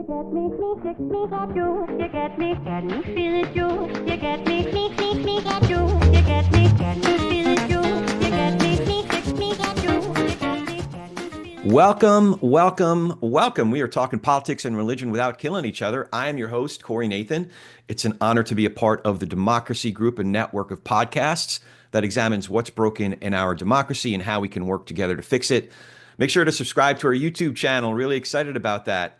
Welcome, welcome, welcome. We are talking politics and religion without killing each other. I am your host, Corey Nathan. It's an honor to be a part of the Democracy Group, a network of podcasts that examines what's broken in our democracy and how we can work together to fix it. Make sure to subscribe to our YouTube channel. Really excited about that.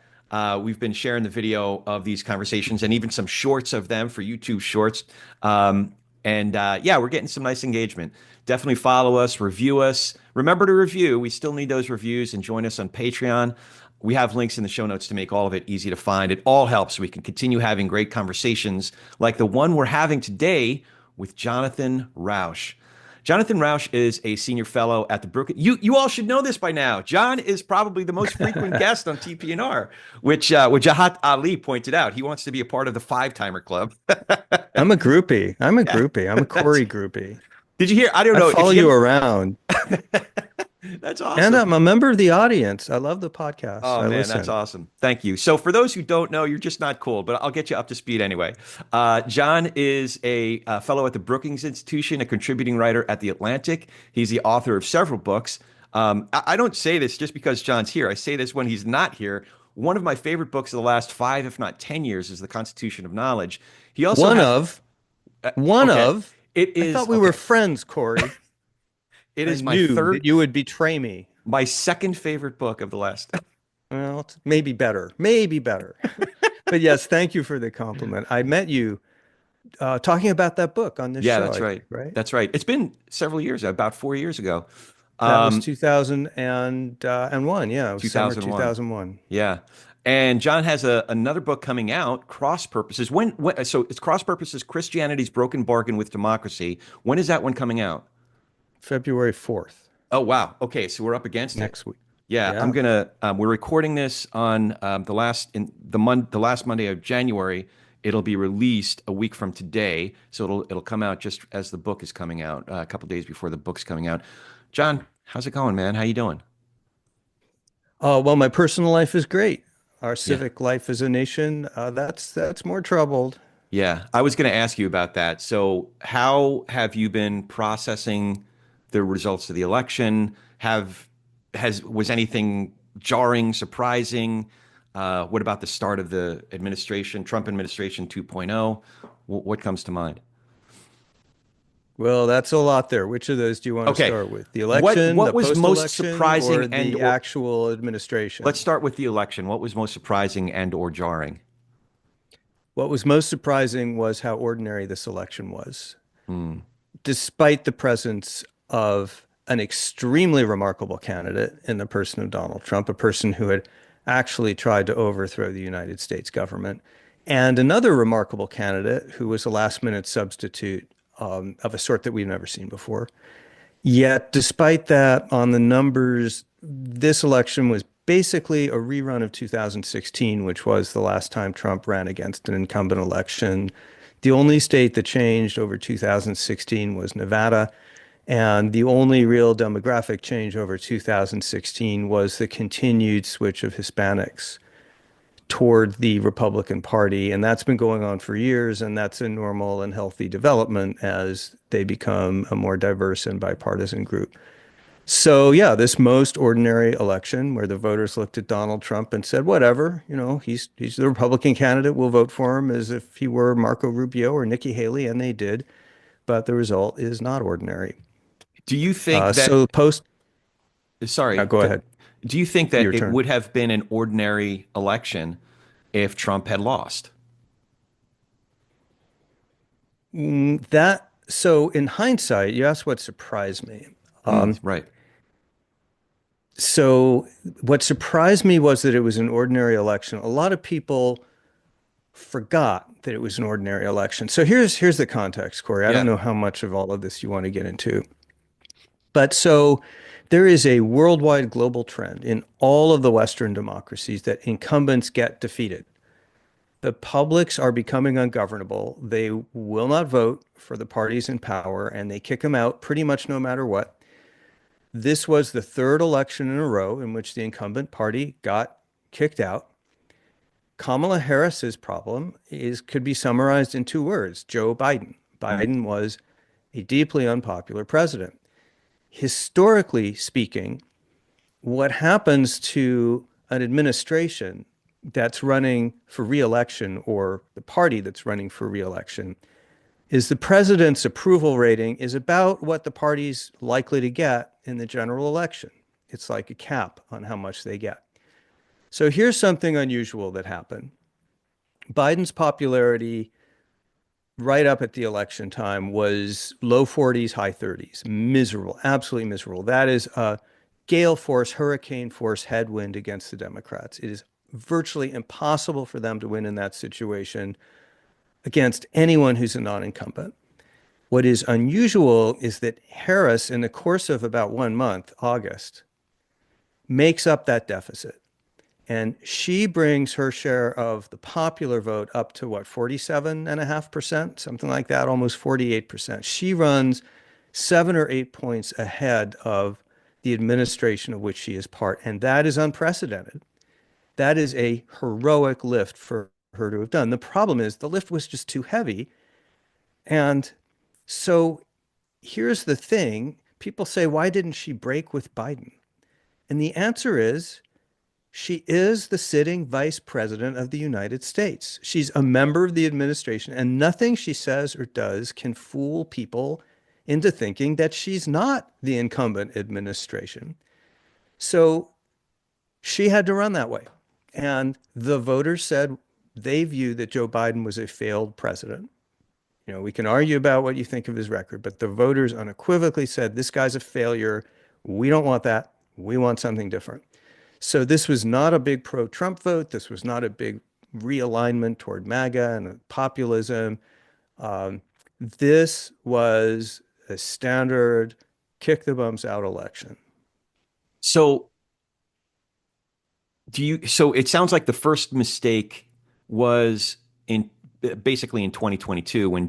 We've been sharing the video of these conversations and even some shorts of them for YouTube Shorts. Yeah, we're getting some nice engagement. Definitely follow us, review us. Remember to review. We still need those reviews, and join us on Patreon. We have links in the show notes to make all of it easy to find. It all helps so we can continue having great conversations like the one we're having today with Jonathan Rauch. Jonathan Rauch is a senior fellow at the Brookings. You all should know this by now. John is probably the most frequent guest on TPNR, which Jahat Ali pointed out. He wants to be a part of the five-timer club. I'm a groupie. I'm a Corey groupie. Did you hear? I don't know. I follow you around. That's awesome. And I'm a member of the audience. I love the podcast. Oh, man, listen. That's awesome. Thank you. So for those who don't know, you're just not cool, but I'll get you up to speed anyway. John is a fellow at the Brookings Institution, a contributing writer at The Atlantic. He's the author of several books. I don't say this just because John's here. I say this when he's not here. One of my favorite books of the last 5, if not 10 years is The Constitution of Knowledge. He also One of. It is. I thought we were friends, Corey. It is my third. That you would betray me. My second favorite book of the last. Well, it's maybe better. But yes, thank you for the compliment. I met you talking about that book on this show. Yeah, that's right. Right. That's right. It's been several years, about 4 years ago. That was 2001. Yeah, it was 2001. Yeah. And John has another book coming out, Cross Purposes. So it's Cross Purposes, Christianity's Broken Bargain with Democracy. When is that one coming out? February 4th. Oh, wow. Okay, so we're up against next week. Yeah. We're recording this on the last Monday of January. It'll be released a week from today. So it'll come out just as the book is coming out, a couple days before the book's coming out. John, how's it going, man? How you doing? Well, my personal life is great. Our civic life as a nation, that's more troubled. Yeah, I was going to ask you about that. So how have you been processing the results of the election? Was anything jarring, surprising? What about the start of the administration, Trump administration 2.0? What comes to mind? Well, that's a lot there. Which of those do you want to start with? The election, what was most surprising, or the actual administration? Let's start with the election. What was most surprising and or jarring? What was most surprising was how ordinary this election was. Despite the presence of an extremely remarkable candidate in the person of Donald Trump, a person who had actually tried to overthrow the United States government, and another remarkable candidate who was a last-minute substitute of a sort that we've never seen before. Yet, despite that, on the numbers, this election was basically a rerun of 2016, which was the last time Trump ran against an incumbent election. The only state that changed over 2016 was Nevada, and the only real demographic change over 2016 was the continued switch of Hispanics toward the Republican Party. And that's been going on for years, and that's a normal and healthy development as they become a more diverse and bipartisan group. So yeah, this most ordinary election where the voters looked at Donald Trump and said, whatever, he's the Republican candidate, we'll vote for him as if he were Marco Rubio or Nikki Haley, and they did. But the result is not ordinary. Do you think Go ahead. Do you think that it would have been an ordinary election if Trump had lost? So in hindsight, you asked what surprised me. Right. So what surprised me was that it was an ordinary election. A lot of people forgot that it was an ordinary election. So here's the context, Corey. I don't know how much of all of this you want to get into. But so there is a worldwide global trend in all of the Western democracies that incumbents get defeated. The publics are becoming ungovernable. They will not vote for the parties in power, and they kick them out pretty much no matter what. This was the third election in a row in which the incumbent party got kicked out. Kamala Harris's problem could be summarized in two words: Joe Biden. Biden was a deeply unpopular president. Historically speaking, what happens to an administration that's running for reelection, or the party that's running for reelection, is the president's approval rating is about what the party's likely to get in the general election. It's like a cap on how much they get. So here's something unusual that happened. Biden's popularity right up at the election time was low 40s, high 30s. Miserable, absolutely miserable. That is a gale force, hurricane force headwind against the Democrats. It is virtually impossible for them to win in that situation against anyone who's a non-incumbent. What is unusual is that Harris, in the course of about 1 month, August, makes up that deficit. And she brings her share of the popular vote up to what, 47.5%, something like that, almost 48%. She runs 7 or 8 points ahead of the administration of which she is part. And that is unprecedented. That is a heroic lift for her to have done. The problem is the lift was just too heavy. And so here's the thing. People say, why didn't she break with Biden? And the answer is, she is the sitting vice president of the United States. She's a member of the administration, and nothing she says or does can fool people into thinking that she's not the incumbent administration. So she had to run that way. And the voters said they view that Joe Biden was a failed president. You know, we can argue about what you think of his record, but the voters unequivocally said, this guy's a failure. We don't want that. We want something different. So this was not a big pro-Trump vote. This was not a big realignment toward MAGA and populism. This was a standard kick the bums out election. So so it sounds like the first mistake was basically in 2022 when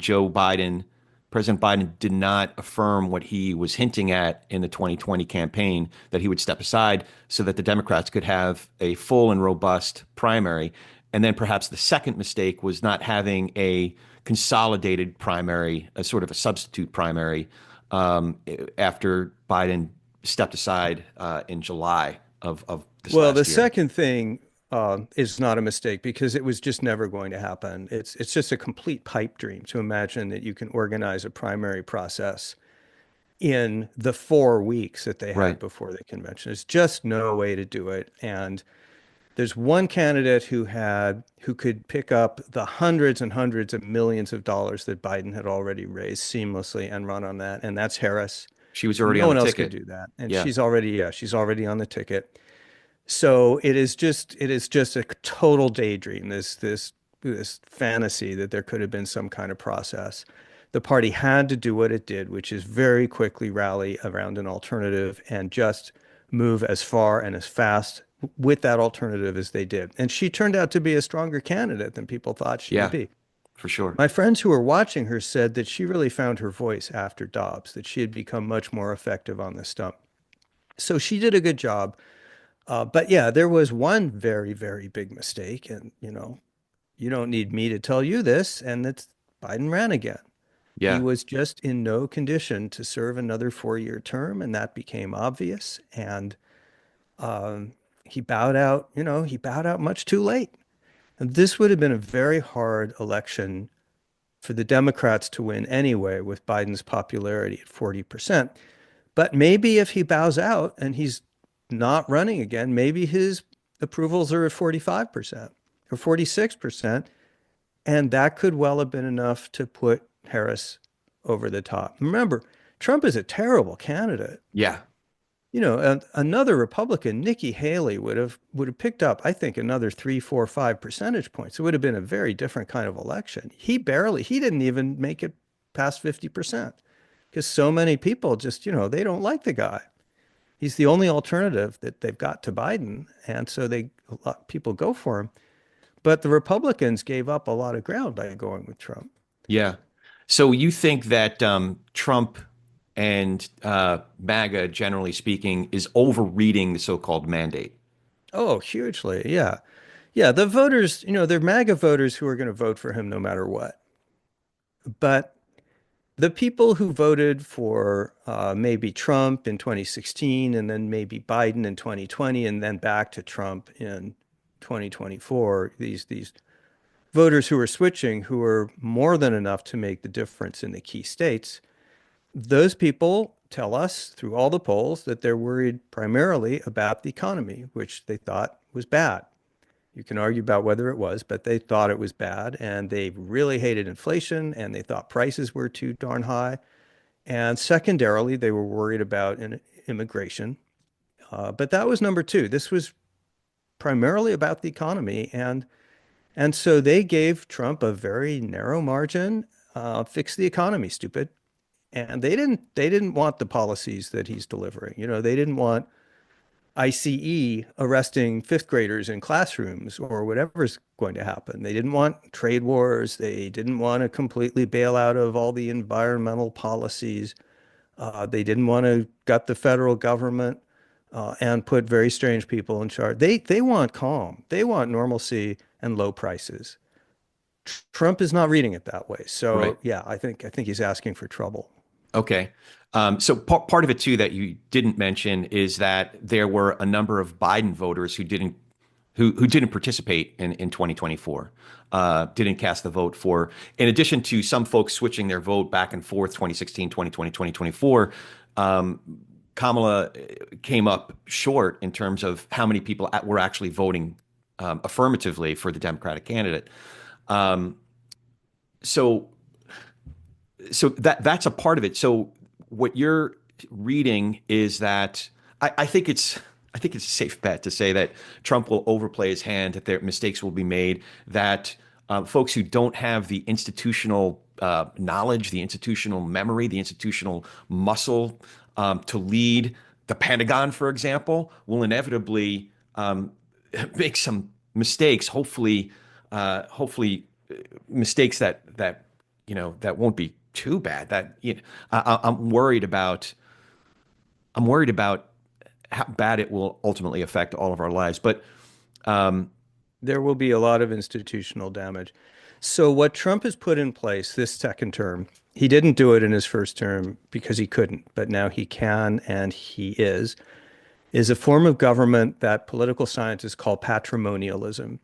President Biden did not affirm what he was hinting at in the 2020 campaign, that he would step aside so that the Democrats could have a full and robust primary. And then perhaps the second mistake was not having a consolidated primary, a sort of a substitute primary, after Biden stepped aside in July of this Well, last the year. second thing is not a mistake because it was just never going to happen. It's just a complete pipe dream to imagine that you can organize a primary process in the 4 weeks that they had Right. before the convention. There's just no way to do it. And there's one candidate who could pick up the hundreds and hundreds of millions of dollars that Biden had already raised seamlessly and run on that, and that's Harris. She was already No on one the else could ticket. do that, and Yeah. she's already on the ticket. So it is just a total daydream, this fantasy that there could have been some kind of process. The party had to do what it did, which is very quickly rally around an alternative and just move as far and as fast with that alternative as they did. And she turned out to be a stronger candidate than people thought she would Yeah, be. for sure. My friends who were watching her said that she really found her voice after Dobbs, that she had become much more effective on the stump. So she did a good job. But yeah, there was one very, very big mistake. And, you don't need me to tell you this. And that's Biden ran again. He Yeah. was just in no condition to serve another 4-year term. And that became obvious. And he bowed out, he bowed out much too late. And this would have been a very hard election for the Democrats to win anyway, with Biden's popularity at 40%. But maybe if he bows out and he's not running again, maybe his approvals are at 45% or 46%. And that could well have been enough to put Harris over the top. Remember, Trump is a terrible candidate. Yeah. Another Republican, Nikki Haley, would have picked up, I think, another 3, 4, 5 percentage points. It would have been a very different kind of election. He didn't even make it past 50% because so many people just, they don't like the guy. He's the only alternative that they've got to Biden, and so a lot of people go for him. But the Republicans gave up a lot of ground by going with Trump. Yeah. So you think that Trump and MAGA, generally speaking, is overreading the so-called mandate? Oh, hugely, yeah. Yeah, the voters, they're MAGA voters who are going to vote for him no matter what. But the people who voted for maybe Trump in 2016 and then maybe Biden in 2020 and then back to Trump in 2024, these voters who are switching, who are more than enough to make the difference in the key states, those people tell us through all the polls that they're worried primarily about the economy, which they thought was bad. You can argue about whether it was, but they thought it was bad, and they really hated inflation, and they thought prices were too darn high. And secondarily, they were worried about immigration. But that was number two. This was primarily about the economy, and so they gave Trump a very narrow margin. Fix the economy, stupid. And they didn't want the policies that he's delivering. They didn't want ICE arresting fifth graders in classrooms or whatever's going to happen. They didn't want trade wars. They didn't want to completely bail out of all the environmental policies. They didn't want to gut the federal government and put very strange people in charge. They want calm. They want normalcy and low prices. Trump is not reading it that way. Right. So yeah, I think he's asking for trouble. Okay. So part of it too that you didn't mention is that there were a number of Biden voters who didn't participate in 2024, didn't cast the vote for. In addition to some folks switching their vote back and forth, 2016, 2020, 2024, Kamala came up short in terms of how many people were actually voting affirmatively for the Democratic candidate. Um, so that's a part of it. So what you're reading is that I think it's a safe bet to say that Trump will overplay his hand, that their mistakes will be made, that folks who don't have the institutional knowledge, the institutional memory, the institutional muscle to lead the Pentagon, for example, will inevitably make some mistakes. Hopefully, mistakes that won't be too bad. I'm worried about. I'm worried about how bad it will ultimately affect all of our lives. But um, There will be a lot of institutional damage. So what Trump has put in place this second term, he didn't do it in his first term because he couldn't, but now he can and he is a form of government that political scientists call patrimonialism.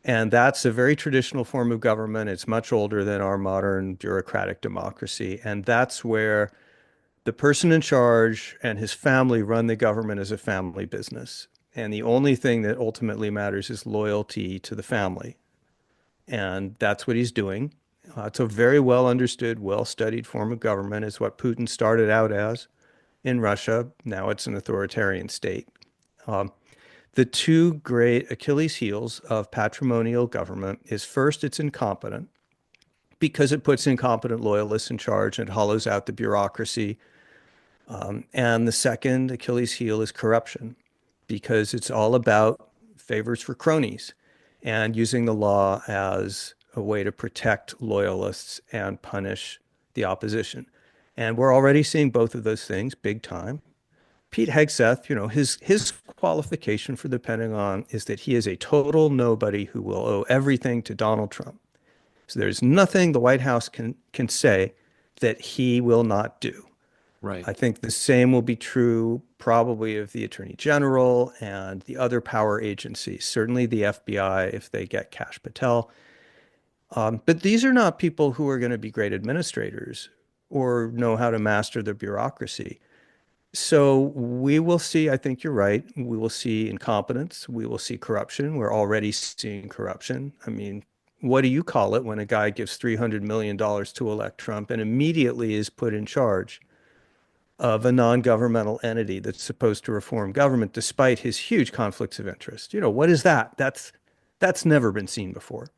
And that's a very traditional form of government. It's much older than our modern bureaucratic democracy. And that's where the person in charge and his family run the government as a family business. And the only thing that ultimately matters is loyalty to the family. And that's what he's doing. It's a very well understood, well studied form of government. It's what Putin started out as in Russia. Now it's an authoritarian state. Um, the two great Achilles heels of patrimonial government is first, it's incompetent because it puts incompetent loyalists in charge and hollows out the bureaucracy. And the second Achilles heel is corruption because it's all about favors for cronies and using the law as a way to protect loyalists and punish the opposition. And we're already seeing both of those things big time. Pete Hegseth, his qualification for the Pentagon is that he is a total nobody who will owe everything to Donald Trump. So there's nothing the White House can say that he will not do. right. I think the same will be true probably of the Attorney General and the other power agencies, certainly the FBI if they get Kash Patel. But these are not people who are going to be great administrators or know how to master the bureaucracy. So we will see, I think you're right. We will see incompetence. We will see corruption. We're already seeing corruption. I mean, what do you call it when a guy gives $300 million to elect Trump and immediately is put in charge of a non-governmental entity that's supposed to reform government despite his huge conflicts of interest? What is that? That's never been seen before.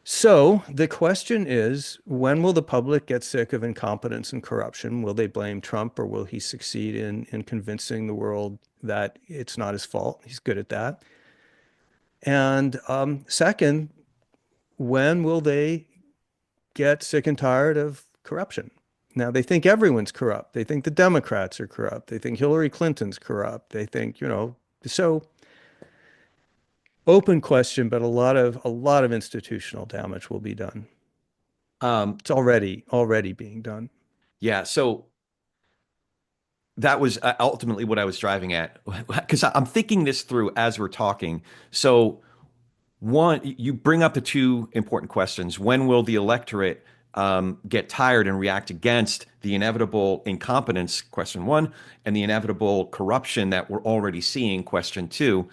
So the question is, when will the public get sick of incompetence and corruption? Will they blame Trump or will he succeed in convincing the world that it's not his fault? He's good at that. And second, when will they get sick and tired of corruption? Now, they think everyone's corrupt. They think the Democrats are corrupt. They think Hillary Clinton's corrupt. They think, so Open question, but a lot of institutional damage will be done. Um, It's already being done. yeah, so that was ultimately what I was driving at because I'm thinking this through as we're talking. So, one, you bring up the two important questions. When will the electorate get tired and react against the inevitable incompetence, question one, and the inevitable corruption that we're already seeing, question two?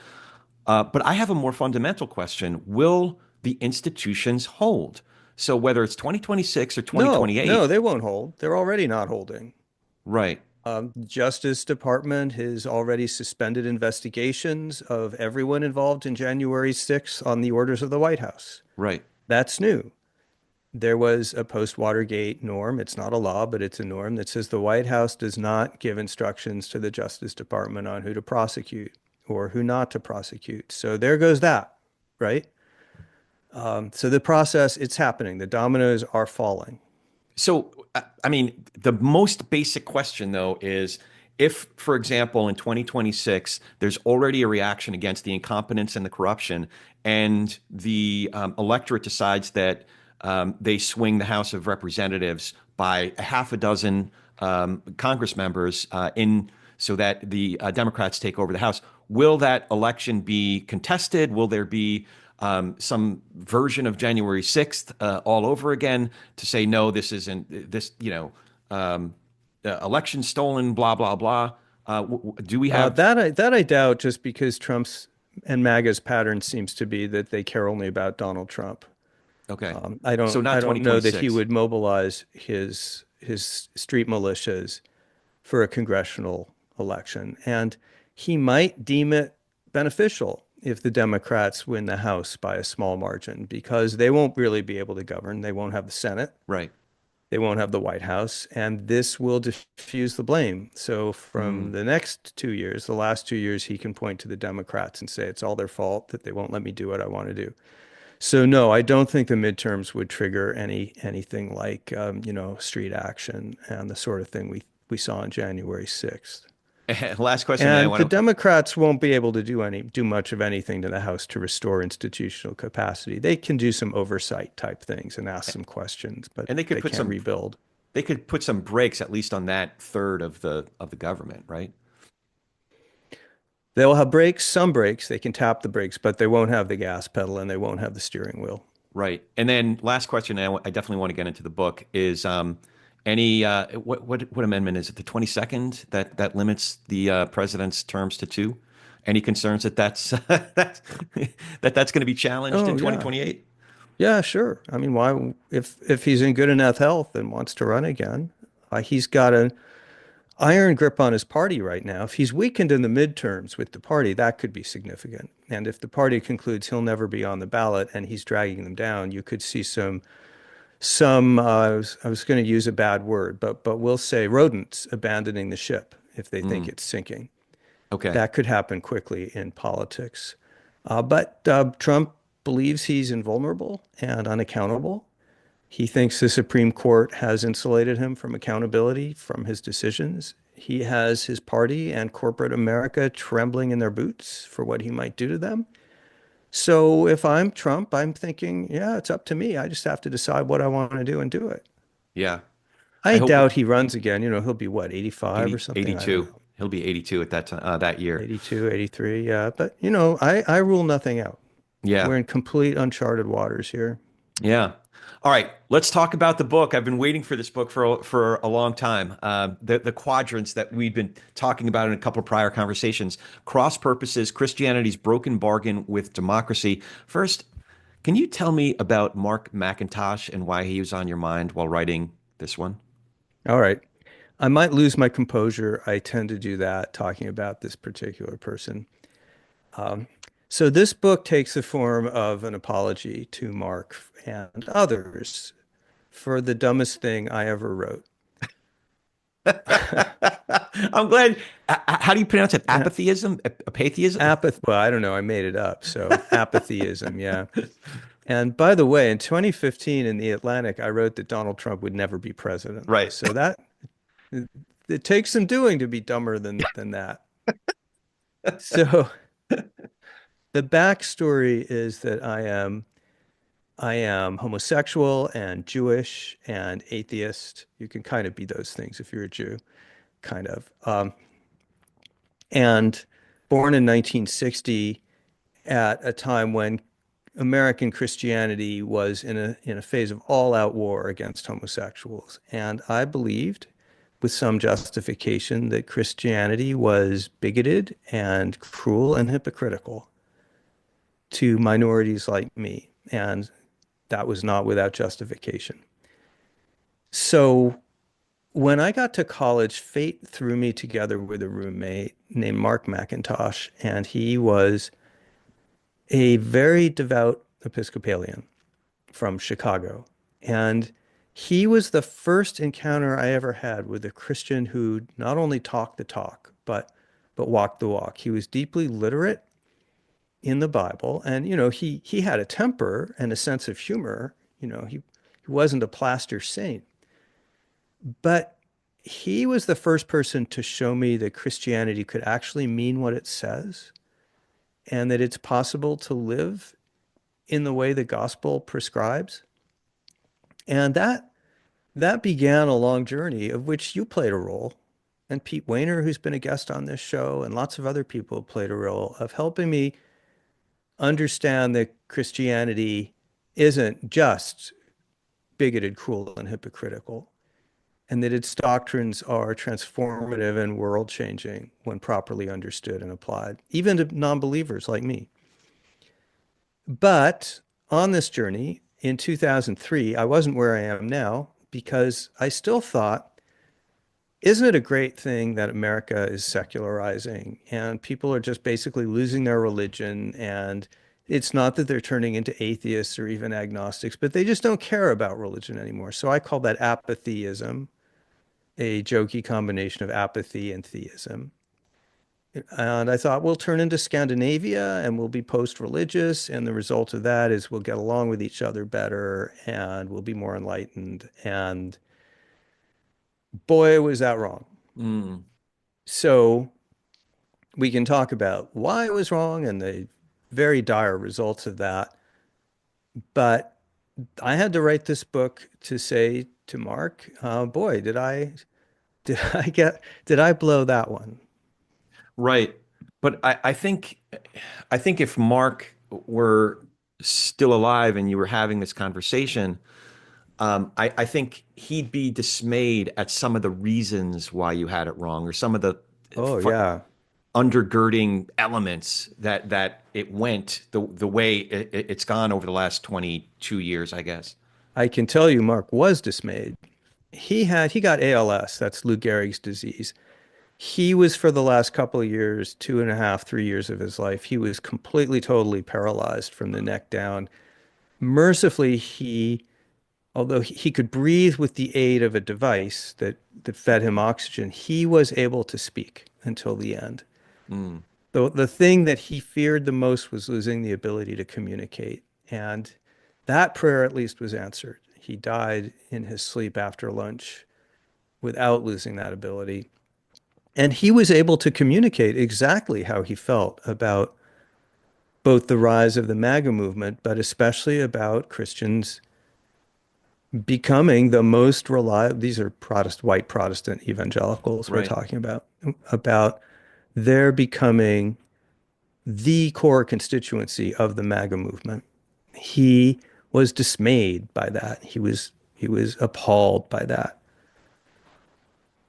But I have a more fundamental question. Will the institutions hold? So whether it's 2026 or No, no, 2028, they won't hold. They're already not holding. right, Justice Department has already suspended investigations of everyone involved in January 6th on the orders of the White House. right, That's new. There was a post-Watergate norm. It's not a law, but it's a norm that says the White House does not give instructions to the Justice Department on who to prosecute or who not to prosecute. So there goes that, right? So the process, it's happening. The dominoes are falling. So, I mean, the most basic question, though, is if, for example, in 2026, there's already a reaction against the incompetence and the corruption, and the electorate decides that they swing the House of Representatives by a half a dozen Congress members in so that the Democrats take over the House, will that election be contested? Will there be some version of January 6th all over again to say, no, this isn't this, election stolen, blah, blah, blah. Do we have, That I doubt, just because Trump's and MAGA's pattern seems to be that they care only about Donald Trump. okay. I So don't not I don't know that he 2026. would mobilize his street militias for a congressional election. And he might deem it beneficial if the Democrats win the House by a small margin, because they won't really be able to govern. They won't have the Senate. Right. They won't have the White House, and this will diffuse the blame. So from Mm. the next 2 years, the last 2 years, he can point to the Democrats and say it's all their fault that they won't let me do what I want to do. So no, I don't think the midterms would trigger anything like street action and the sort of thing we saw on January 6th. Last question, and I And want the to, Democrats won't be able to do much of anything to the House to restore institutional capacity. They can do some oversight type things and ask some questions, but and they can't rebuild. they could put some brakes at least on that third of the government, right? They'll have brakes, some brakes. They can tap the brakes, but they won't have the gas pedal and they won't have the steering wheel. Right. And then last question, and I definitely want to get into the book, is any what amendment is it? The 22nd that limits the president's terms to two? Any concerns that that's going to be challenged in Oh yeah. 2028? Yeah, sure. I mean, why if he's in good enough health and wants to run again, he's got an iron grip on his party right now. If he's weakened in the midterms with the party, that could be significant. And if the party concludes he'll never be on the ballot and he's dragging them down, you could see I was going to use a bad word, but we'll say rodents abandoning the ship if they think Mm, it's sinking. okay. That could happen quickly in politics. But Trump believes he's invulnerable and unaccountable. He thinks the Supreme Court has insulated him from accountability from his decisions. He has his party and corporate America trembling in their boots for what he might do to them. So if I'm Trump, I'm thinking, yeah, it's up to me. I just have to decide what I want to do and do it. Yeah. I I hope doubt he runs again. He'll be what, 85 or 80 something? I don't 82. know. He'll be 82 at that time that year. 82, 83. Yeah. But, I rule nothing out. Yeah. We're in complete uncharted waters here. Yeah. All right. Let's talk about the book. I've been waiting for this book for a long time. The quadrants that we've been talking about in a couple of prior conversations. Cross purposes, Christianity's broken bargain with democracy. First, can you tell me about Mark McIntosh and why he was on your mind while writing this one? All right. I might lose my composure. I tend to do that talking about this particular person. So this book takes the form of an apology to Mark and others for the dumbest thing I ever wrote. I'm glad. How do you pronounce it? Uh, Apatheism? Apatheism? Well, I don't know. I made it up. So apatheism, yeah. And by the way, in 2015 in The Atlantic, I wrote that Donald Trump would never be president. Right. So it takes some doing to be dumber than that. So The backstory is that I am homosexual and Jewish and atheist. You can kind of be those things if you're a Jew, kind of. And born in 1960 at a time when American Christianity was in a phase of all-out war against homosexuals. And I believed, with some justification, that Christianity was bigoted and cruel and hypocritical to minorities like me. And that was not without justification. So when I got to college, fate threw me together with a roommate named Mark McIntosh, and he was a very devout Episcopalian from Chicago. And he was the first encounter I ever had with a Christian who not only talked the talk, but walked the walk. He was deeply literate in the Bible, and he had a temper and a sense of humor. He wasn't a plaster saint, but he was the first person to show me that Christianity could actually mean what it says and that it's possible to live in the way the gospel prescribes. And that began a long journey of which you played a role. And Pete Wehner, who's been a guest on this show, and lots of other people have played a role of helping me understand that Christianity isn't just bigoted, cruel, and hypocritical, and that its doctrines are transformative and world-changing when properly understood and applied, even to non-believers like me. But on this journey in 2003, I wasn't where I am now because I still thought, isn't it a great thing that America is secularizing and people are just basically losing their religion? And it's not that they're turning into atheists or even agnostics, but they just don't care about religion anymore. So I call that apatheism, a jokey combination of apathy and theism. And I thought we'll turn into Scandinavia and we'll be post-religious. And the result of that is we'll get along with each other better and we'll be more enlightened. And boy, was that wrong. Mm. So we can talk about why it was wrong and the very dire results of that. But I had to write this book to say to Mark, boy, did I blow that one? Right. But I think if Mark were still alive and you were having this conversation, I think he'd be dismayed at some of the reasons why you had it wrong, or some of the Oh, fu- yeah. undergirding elements that it went the way it's gone over the last 22 years, I guess. I can tell you Mark was dismayed. He got ALS, that's Lou Gehrig's disease. He was for the last couple of years, 2.5, 3 years of his life, he was completely, totally paralyzed from the neck down. Mercifully, although he could breathe with the aid of a device that fed him oxygen, he was able to speak until the end. Mm. The thing that he feared the most was losing the ability to communicate. And that prayer at least was answered. He died in his sleep after lunch without losing that ability. And he was able to communicate exactly how he felt about both the rise of the MAGA movement, but especially about Christians becoming the most reliable. These are white Protestant evangelicals we're Right. talking about their becoming the core constituency of the MAGA movement. He was dismayed by that. He was appalled by that.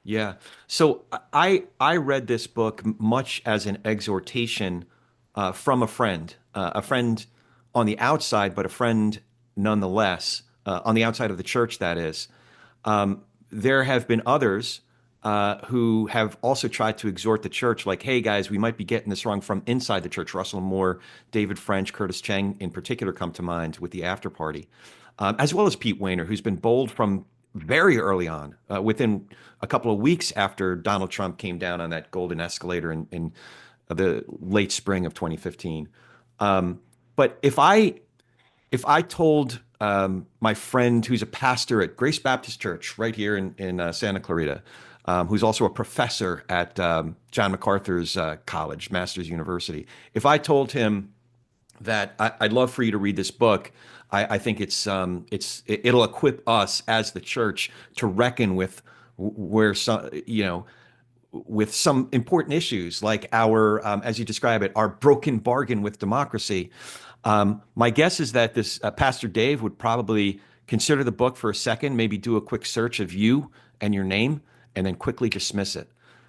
Yeah. So I read this book much as an exhortation from a friend on the outside, but a friend nonetheless, on the outside of the church, that is. There have been others who have also tried to exhort the church, like, hey, guys, we might be getting this wrong from inside the church. Russell Moore, David French, Curtis Cheng in particular come to mind with the after party, as well as Pete Wehner, who's been bold from very early on, within a couple of weeks after Donald Trump came down on that golden escalator in the late spring of 2015. But if I told my friend who's a pastor at Grace Baptist Church right here in Santa Clarita, who's also a professor at John MacArthur's college, Masters University, if I told him that I'd love for you to read this book. I think it'll equip us as the church to reckon with where some, with some important issues like our, as you describe it, our broken bargain with democracy. My guess is that this Pastor Dave would probably consider the book for a second, maybe do a quick search of you and your name, and then quickly dismiss it.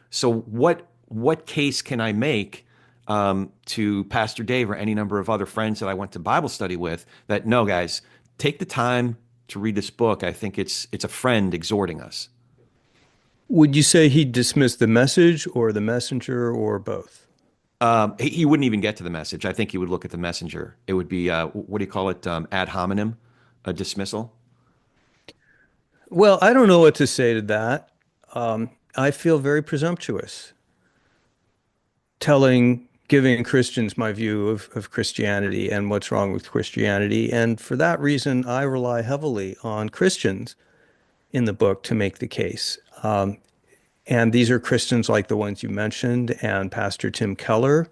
So, what case can I make to Pastor Dave or any number of other friends that I went to Bible study with that no, guys, take the time to read this book. I think it's a friend exhorting us. Would you say he dismissed the message or the messenger or both? He wouldn't even get to the message. I think he would look at the messenger. It would be what do you call it? Ad hominem, a dismissal. Well, I don't know what to say to that. I feel very presumptuous giving Christians my view of Christianity and what's wrong with Christianity. And for that reason, I rely heavily on Christians in the book to make the case. And these are Christians like the ones you mentioned, and Pastor Tim Keller,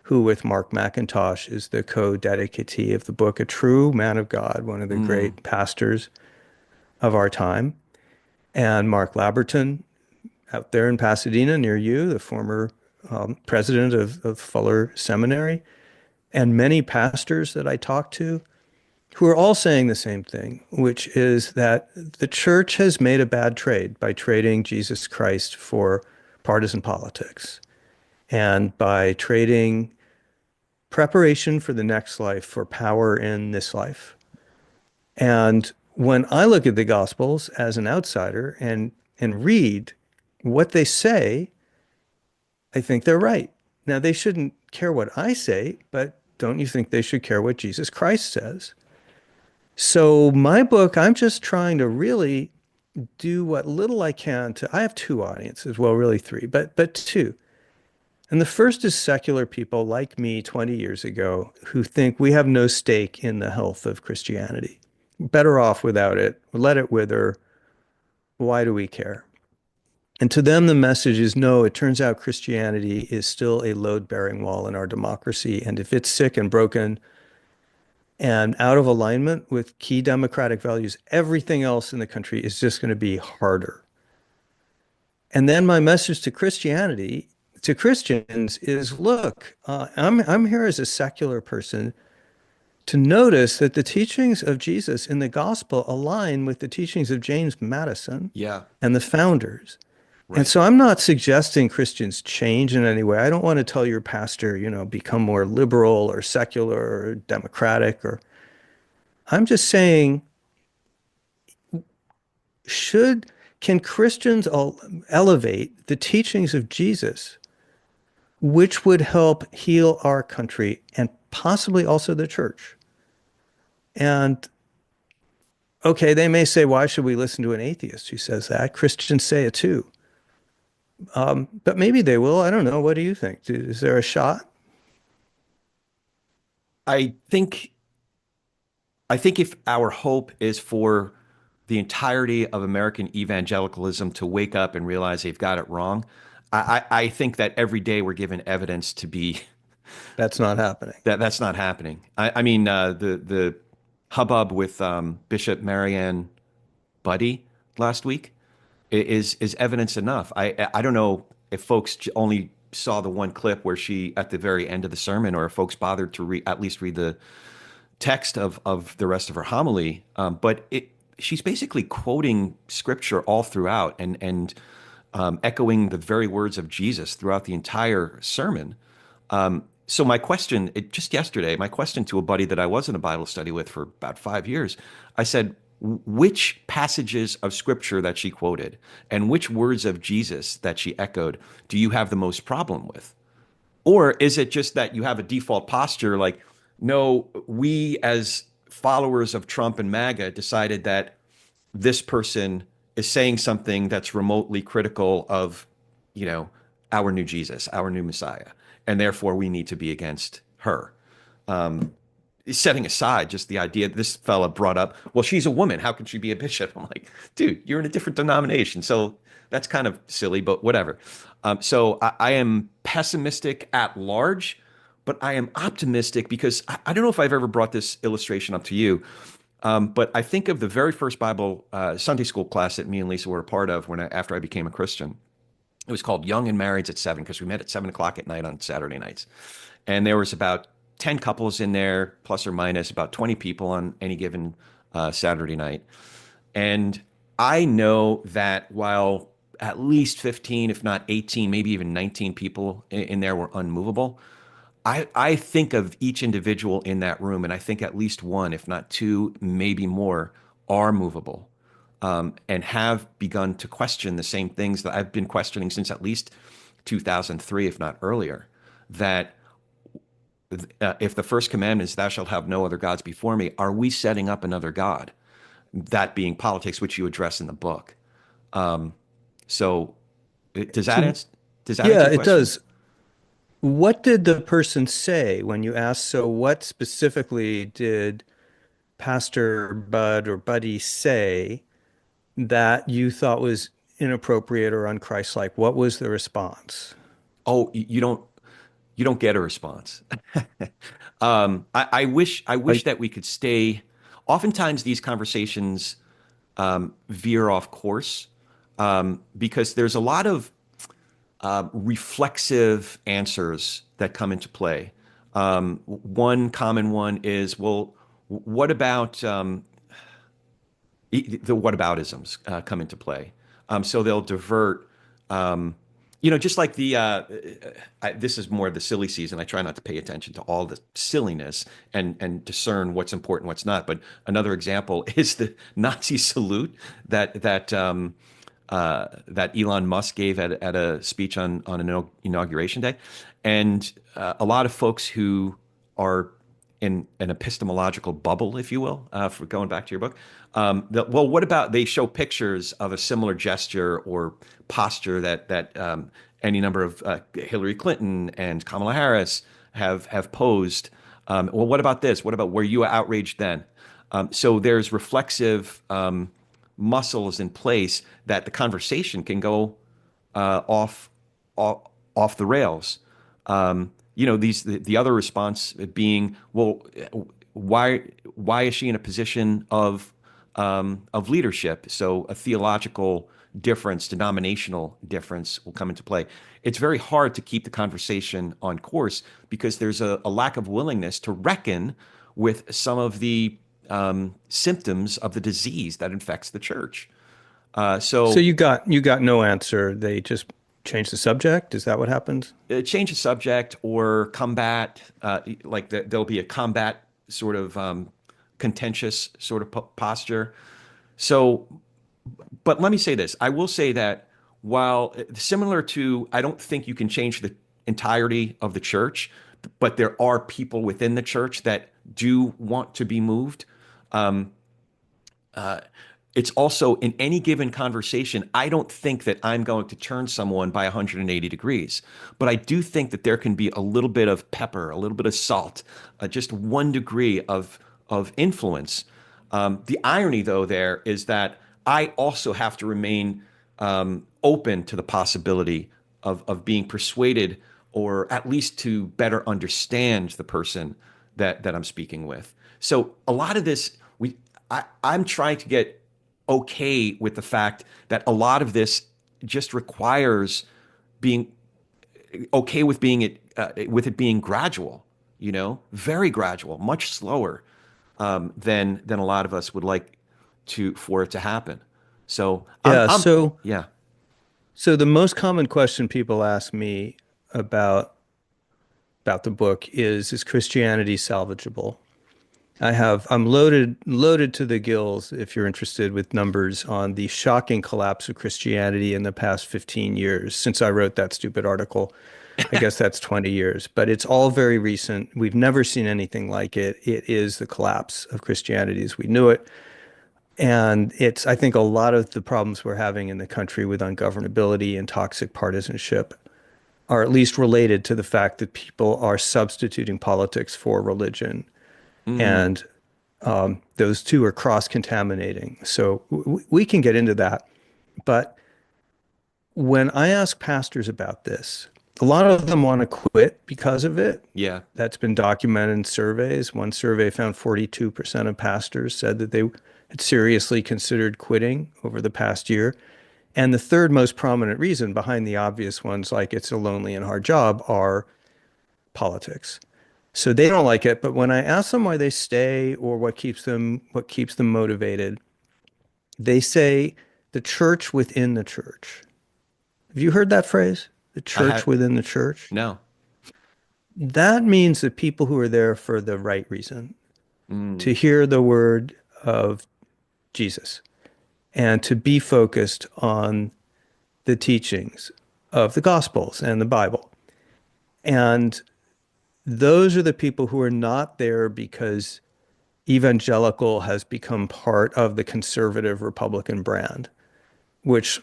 who with Mark McIntosh is the co-dedicatee of the book, a true man of God, one of the great pastors of our time, and Mark Labberton out there in Pasadena near you, the former president of Fuller Seminary, and many pastors that I talked to who are all saying the same thing, which is that the church has made a bad trade by trading Jesus Christ for partisan politics and by trading preparation for the next life for power in this life. And when I look at the Gospels as an outsider and read what they say, I think they're right. Now, they shouldn't care what I say, but don't you think they should care what Jesus Christ says? So my book, I'm just trying to really do what little I can to, I have two audiences, well, really three, but two. And the first is secular people like me 20 years ago who think we have no stake in the health of Christianity. Better off without it. Let it wither. Why do we care? And to them, the message is no, it turns out Christianity is still a load-bearing wall in our democracy. And if it's sick and broken, and out of alignment with key democratic values, everything else in the country is just going to be harder. And then my message to Christianity, to Christians is, look, I'm here as a secular person to notice that the teachings of Jesus in the gospel align with the teachings of James Madison Yeah, and the founders. And right. so I'm not suggesting Christians change in any way. I don't want to tell your pastor, become more liberal or secular or democratic I'm just saying, can Christians elevate the teachings of Jesus, which would help heal our country and possibly also the church? And okay, they may say, why should we listen to an atheist who says that? Christians say it too. But maybe they will. I don't know. What do you think? Is there a shot? I think I think if our hope is for the entirety of American evangelicalism to wake up and realize they've got it wrong, I think that every day we're given evidence to be That's not happening. that's not happening. I mean, the hubbub with Bishop Marianne Buddy last week is evidence enough. I don't know if folks only saw the one clip where she at the very end of the sermon, or if folks bothered to at least read the text of the rest of her homily. But she's basically quoting scripture all throughout and echoing the very words of Jesus throughout the entire sermon. So my question, just yesterday, my question to a buddy that I was in a Bible study with for about 5 years, I said, which passages of scripture that she quoted and which words of Jesus that she echoed do you have the most problem with? Or is it just that you have a default posture like, no, we as followers of Trump and MAGA decided that this person is saying something that's remotely critical of, you know, our new Jesus, our new Messiah, and therefore we need to be against her. Setting aside just the idea this fella brought up, well, she's a woman. How can she be a bishop? I'm like, dude, you're in a different denomination. So that's kind of silly, but whatever. So I am pessimistic at large, but I am optimistic because I don't know if I've ever brought this illustration up to you. But I think of the very first Bible Sunday school class that me and Lisa were a part of after I became a Christian. It was called Young and Marrieds at 7 because we met at 7 o'clock at night on Saturday nights. And there was about 10 couples in there, plus or minus about 20 people on any given Saturday night. And I know that while at least 15, if not 18, maybe even 19 people in there were unmovable, I think of each individual in that room, and I think at least one, if not two, maybe more, are movable, and have begun to question the same things that I've been questioning since at least 2003, if not earlier. That if the first commandment is, "Thou shalt have no other gods before me," are we setting up another god? That being politics, which you address in the book. So, does that So, answer? Does that answer yeah, your it question? does. What did the person say when you asked? So, what specifically did Pastor Bud or Buddy say that you thought was inappropriate or unchristlike? What was the response? Oh, you don't get a response. I wish Like, that we could stay. Oftentimes, these conversations veer off course because there's a lot of reflexive answers that come into play. One common one is, well, what about the whataboutisms come into play? So they'll divert. Um, just like this is more of the silly season. I try not to pay attention to all the silliness and discern what's important, what's not. But another example is the Nazi salute that Elon Musk gave at a speech on inauguration day, and a lot of folks who are in an epistemological bubble, if you will, for going back to your book. Well, what about they show pictures of a similar gesture or posture that any number of Hillary Clinton and Kamala Harris have posed. Well, what about this? What about were you outraged then? So there's reflexive muscles in place that the conversation can go off the rails. The other response being, well, why is she in a position of leadership? So a theological difference, denominational difference will come into play. It's very hard to keep the conversation on course because there's a lack of willingness to reckon with some of the symptoms of the disease that infects the church. so So you got no answer. They just changed the subject. Is that what happened? change the subject or combat, there'll be a combat sort of contentious sort of posture. So, but let me say this. I will say that while similar to, I don't think you can change the entirety of the church, but there are people within the church that do want to be moved. Um, it's also in any given conversation, I don't think that I'm going to turn someone by 180 degrees, but I do think that there can be a little bit of pepper, a little bit of salt, just 1 degree of influence. The irony, though, there is that I also have to remain open to the possibility of being persuaded or at least to better understand the person that I'm speaking with. So a lot of this, I'm trying to get okay with the fact that a lot of this just requires being okay with it being gradual, very gradual, much slower than a lot of us would like for it to happen. So Yeah. So yeah. so the most common question people ask me about about the book is Christianity salvageable? I'm loaded to the gills, if you're interested, with numbers on the shocking collapse of Christianity in the past 15 years since I wrote that stupid article. I guess that's 20 years, but it's all very recent. We've never seen anything like it. It is the collapse of Christianity as we knew it. And I think a lot of the problems we're having in the country with ungovernability and toxic partisanship are at least related to the fact that people are substituting politics for religion. Mm, And those two are cross-contaminating. So we can get into that. But when I ask pastors about this, A lot of them want to quit because of it. Yeah. That's been documented in surveys. One survey found 42% of pastors said that they had seriously considered quitting over the past year. And the third most prominent reason behind the obvious ones, like it's a lonely and hard job, are politics. So they don't like it. But when I ask them why they stay or what keeps them motivated, they say the church within the church. Have you heard that phrase? The I church had within the church? no. That means the people who are there for the right reason, to Mm, hear the word of Jesus and to be focused on the teachings of the Gospels and the Bible. And those are the people who are not there because evangelical has become part of the conservative Republican brand, which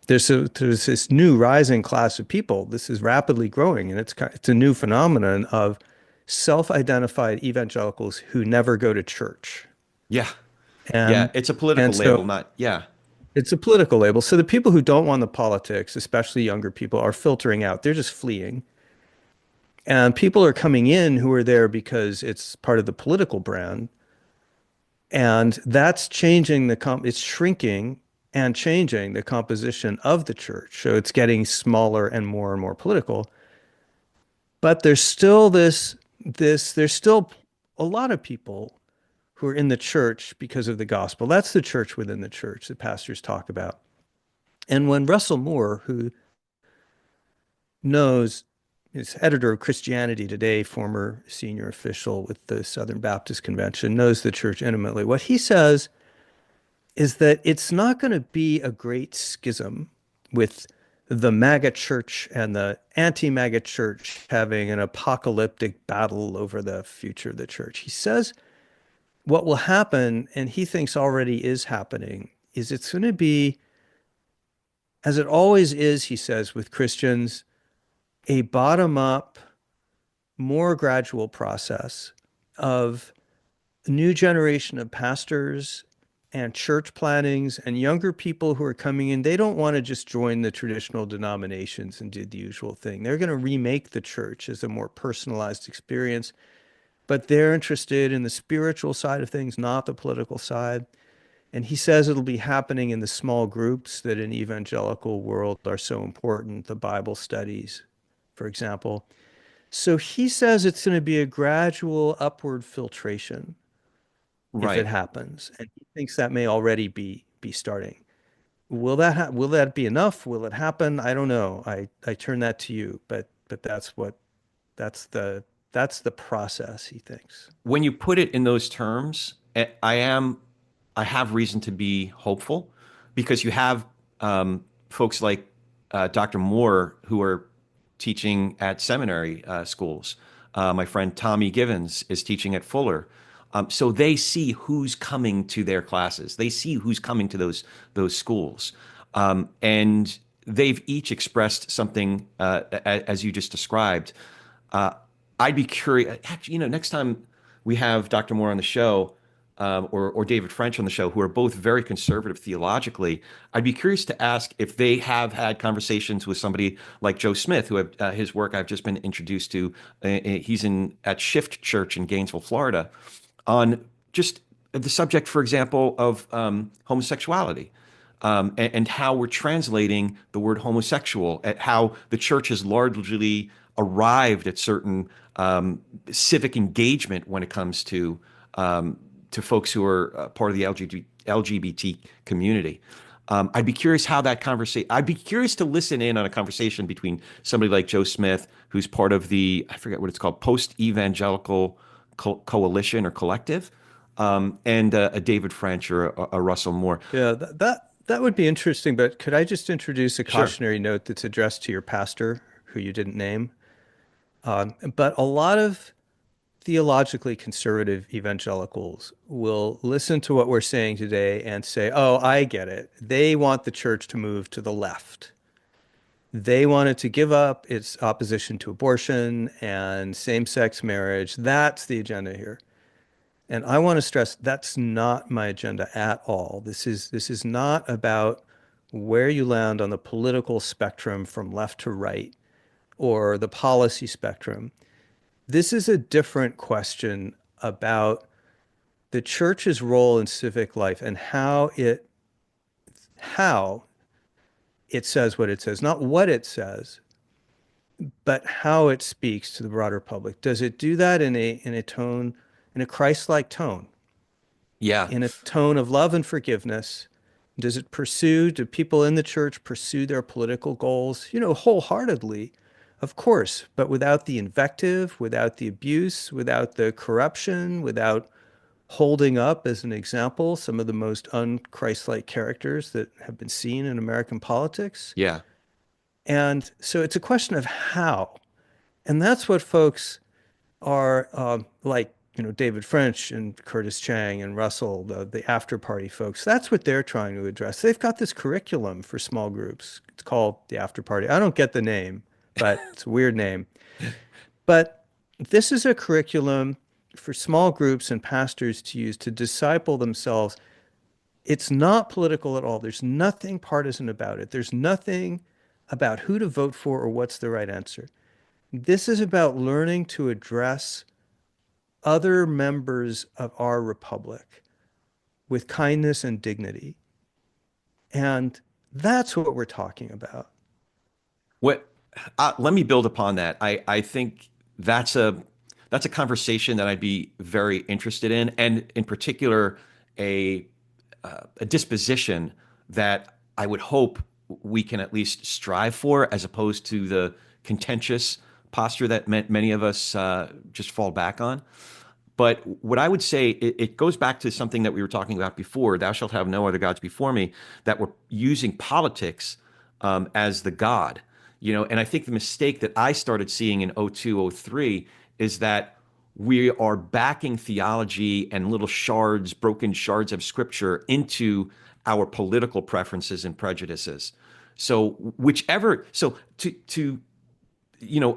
there's this new rising class of people. This is rapidly growing, and it's a new phenomenon of self-identified evangelicals who never go to church. yeah. Yeah. And It's a political and so label, not, yeah. it's a political label. So the people who don't want the politics, especially younger people, are filtering out. They're just fleeing. And people are coming in who are there because it's part of the political brand. And that's changing it's shrinking and changing the composition of the church. So it's getting smaller and more political. But there's still a lot of people who are in the church because of the gospel. That's the church within the church that pastors talk about. And when Russell Moore, who knows, is editor of Christianity Today, former senior official with the Southern Baptist Convention, knows the church intimately, what he says is that it's not going to be a great schism with the MAGA church and the anti-MAGA church having an apocalyptic battle over the future of the church. He says what will happen, and he thinks already is happening, is it's going to be, as it always is, he says, with Christians, a bottom-up, more gradual process of a new generation of pastors and church plantings and younger people who are coming in. They don't want to just join the traditional denominations and do the usual thing. They're going to remake the church as a more personalized experience, but they're interested in the spiritual side of things, not the political side. And he says it'll be happening in the small groups that in evangelical world are so important, the Bible studies, for example. So he says it's going to be a gradual upward filtration if it Right. happens, and he thinks that may already be starting. Will that be enough? Will it happen? I don't know. I turn that to you, but that's the that's the process, he thinks. When you put it in those terms, I have reason to be hopeful because you have folks like Dr. Moore who are teaching at seminary schools. My friend Tommy Givens is teaching at Fuller. So they see who's coming to their classes. They see who's coming to those schools, and they've each expressed something as you just described. Uh, I'd be curious. Actually, next time we have Dr. Moore on the show, or David French on the show, who are both very conservative theologically, I'd be curious to ask if they have had conversations with somebody like Joe Smith, who his work I've just been introduced to. He's at Shift Church in Gainesville, Florida, on just the subject, for example, of homosexuality. And how we're translating the word homosexual, at how the church has largely arrived at certain civic engagement when it comes to folks who are part of the LGBT community. I'd be curious how that conversation. I'd be curious to listen in on a conversation between somebody like Joe Smith, who's part of I forget what it's called, post-evangelical coalition or collective, and a David French or a Russell Moore. Yeah, that would be interesting, but could I just introduce a Sure. cautionary note that's addressed to your pastor, who you didn't name? But a lot of theologically conservative evangelicals will listen to what we're saying today and say, oh, I get it. They want the church to move to the left. They wanted to give up its opposition to abortion and same-sex marriage. That's the agenda here. And I want to stress that's not my agenda at all. This is not about where you land on the political spectrum from left to right or the policy spectrum. This is a different question about the church's role in civic life and how it says what it says, not what it says, but how it speaks to the broader public. Does it do that in a tone, in a Christ-like tone, Yeah. in a tone of love and forgiveness? Do people in the church pursue their political goals, wholeheartedly, of course, but without the invective, without the abuse, without the corruption, without holding up as an example some of the most un-Christ-like characters that have been seen in American politics? Yeah. And so it's a question of how. And that's what folks are like, David French and Curtis Chang and Russell, the after party folks. That's what they're trying to address. They've got this curriculum for small groups. It's called the after party. I don't get the name, but it's a weird name. But this is a curriculum for small groups and pastors to use to disciple themselves. It's not political at all. There's nothing partisan about it. There's nothing about who to vote for or what's the right answer. This is about learning to address other members of our republic with kindness and dignity. And that's what we're talking about. What let me build upon that. I think that's a conversation that I'd be very interested in, and in particular, a a disposition that I would hope we can at least strive for, as opposed to the contentious posture that many of us just fall back on. But what I would say, it goes back to something that we were talking about before, thou shalt have no other gods before me, that we're using politics as the God. And I think the mistake that I started seeing in '02, '03 is that we are backing theology and little shards, broken shards of scripture into our political preferences and prejudices. So to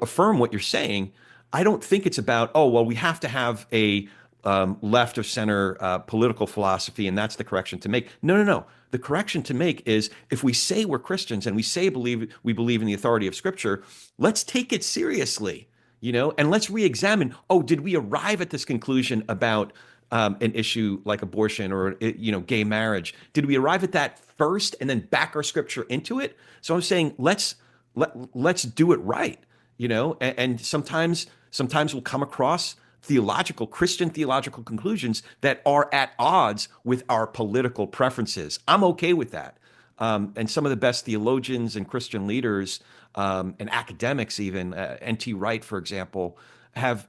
affirm what you're saying, I don't think it's about, oh, well, we have to have a left of center political philosophy, and that's the correction to make. No, no, no. The correction to make is, if we say we're Christians and we say we believe in the authority of Scripture, let's take it seriously, and let's re-examine. Oh, did we arrive at this conclusion about an issue like abortion or gay marriage? Did we arrive at that first and then back our Scripture into it? So I'm saying let's do it right, and sometimes we'll come across Christian theological conclusions that are at odds with our political preferences. I'm okay with that. And some of the best theologians and Christian leaders and academics, even N.T. Wright, for example, have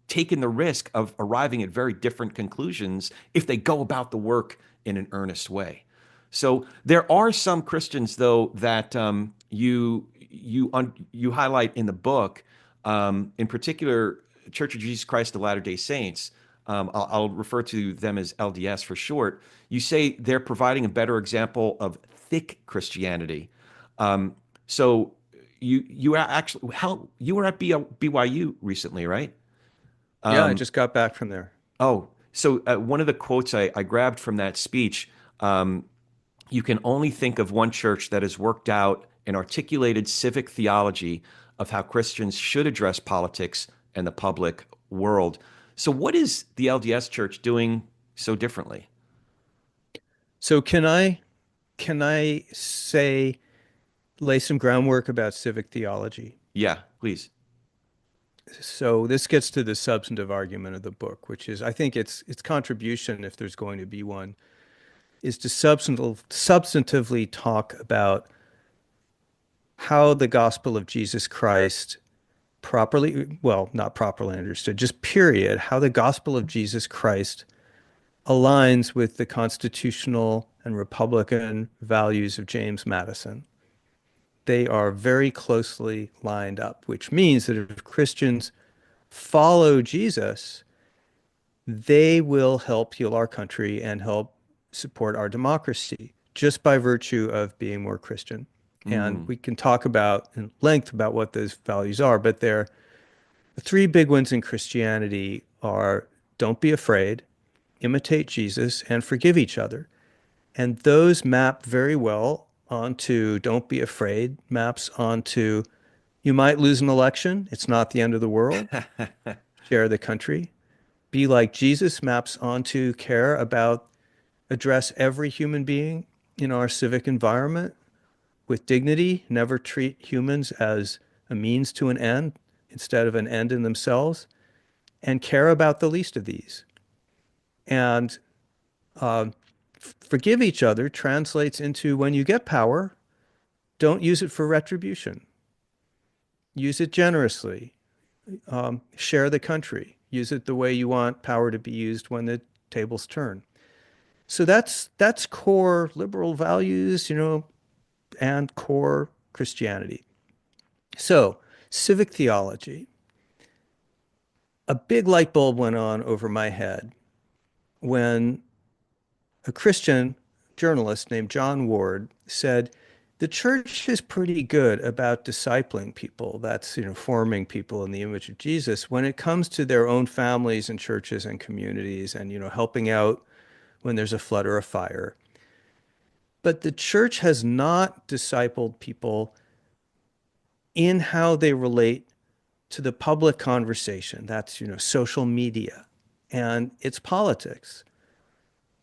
taken the risk of arriving at very different conclusions if they go about the work in an earnest way. So there are some Christians, though, that you highlight in the book, in particular, Church of Jesus Christ of Latter-day Saints. I'll refer to them as LDS for short. You say they're providing a better example of thick Christianity. So you were at BYU recently, right? Yeah, I just got back from there. Oh, so one of the quotes I grabbed from that speech, you can only think of one church that has worked out an articulated civic theology of how Christians should address politics and the public world. So what is the LDS Church doing so differently? So can I lay some groundwork about civic theology? Yeah, please. So this gets to the substantive argument of the book, which is, I think its contribution, if there's going to be one, is to substantively talk about how the gospel of Jesus Christ not properly understood, just period, how the gospel of Jesus Christ aligns with the constitutional and republican values of James Madison. They are very closely lined up, which means that if Christians follow Jesus, they will help heal our country and help support our democracy just by virtue of being more Christian. And we can talk about in length about what those values are, but the three big ones in Christianity are: don't be afraid, imitate Jesus, and forgive each other. And those map very well onto don't be afraid, maps onto You might lose an election. It's not the end of the world. Share the country. Be like Jesus maps onto care about address every human being in our civic environment with dignity, never treat humans as a means to an end instead of an end in themselves, and care about the least of these. And uh, forgive each other translates into when you get power, don't use it for retribution. Use it generously. Share the country. Use it the way you want power to be used when the tables turn. So that's core liberal values, and core Christianity. So, civic theology. A big light bulb went on over my head when a Christian journalist named John Ward said, the church is pretty good about discipling people. That's, forming people in the image of Jesus when it comes to their own families and churches and communities and, helping out when there's a flood or a fire. But the church has not discipled people in how they relate to the public conversation. That's, social media and its politics.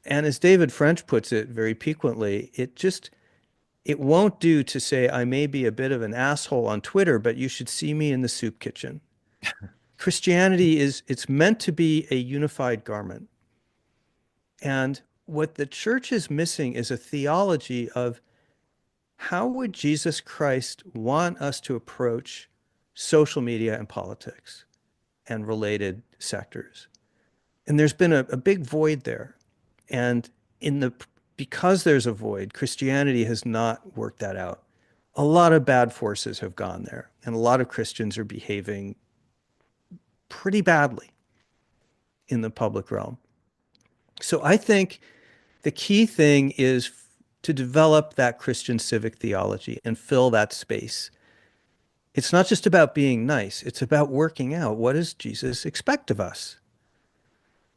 And as David French puts it very piquantly, it won't do to say, I may be a bit of an asshole on Twitter, but you should see me in the soup kitchen. Christianity it's meant to be a unified garment. And what the church is missing is a theology of how would Jesus Christ want us to approach social media and politics and related sectors? And there's been a big void there. And because there's a void, Christianity has not worked that out. A lot of bad forces have gone there, and a lot of Christians are behaving pretty badly in the public realm. So I think the key thing is to develop that Christian civic theology and fill that space. It's not just about being nice, it's about working out what does Jesus expect of us?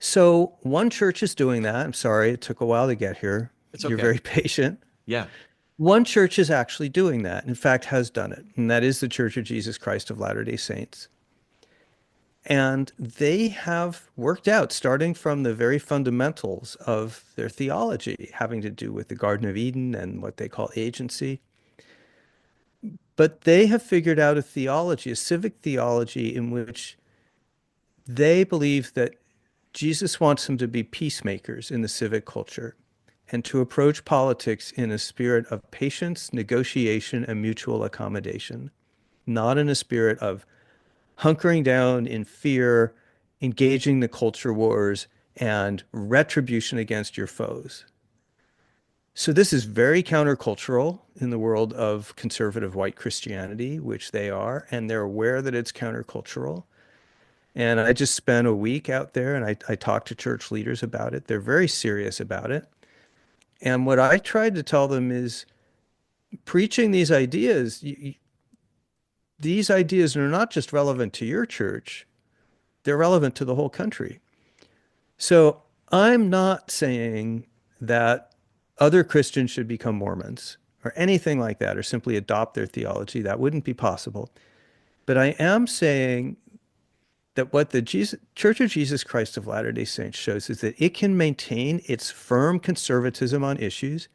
So one church is doing that. I'm sorry, it took a while to get here. It's You're okay. very patient. Yeah. One church is actually doing that, in fact, has done it, and that is the Church of Jesus Christ of Latter-day Saints. And they have worked out, starting from the very fundamentals of their theology, having to do with the Garden of Eden and what they call agency. But they have figured out a theology, a civic theology, in which they believe that Jesus wants them to be peacemakers in the civic culture and to approach politics in a spirit of patience, negotiation, and mutual accommodation, not in a spirit of hunkering down in fear, engaging the culture wars, and retribution against your foes. So this is very countercultural in the world of conservative white Christianity, which they are, and they're aware that it's countercultural. And I just spent a week out there and I talked to church leaders about it. They're very serious about it. And what I tried to tell them is preaching these ideas, these ideas are not just relevant to your church, they're relevant to the whole country. So I'm not saying that other Christians should become Mormons or anything like that, or simply adopt their theology. That wouldn't be possible. But I am saying that what the Church of Jesus Christ of Latter-day Saints shows is that it can maintain its firm conservatism on issues.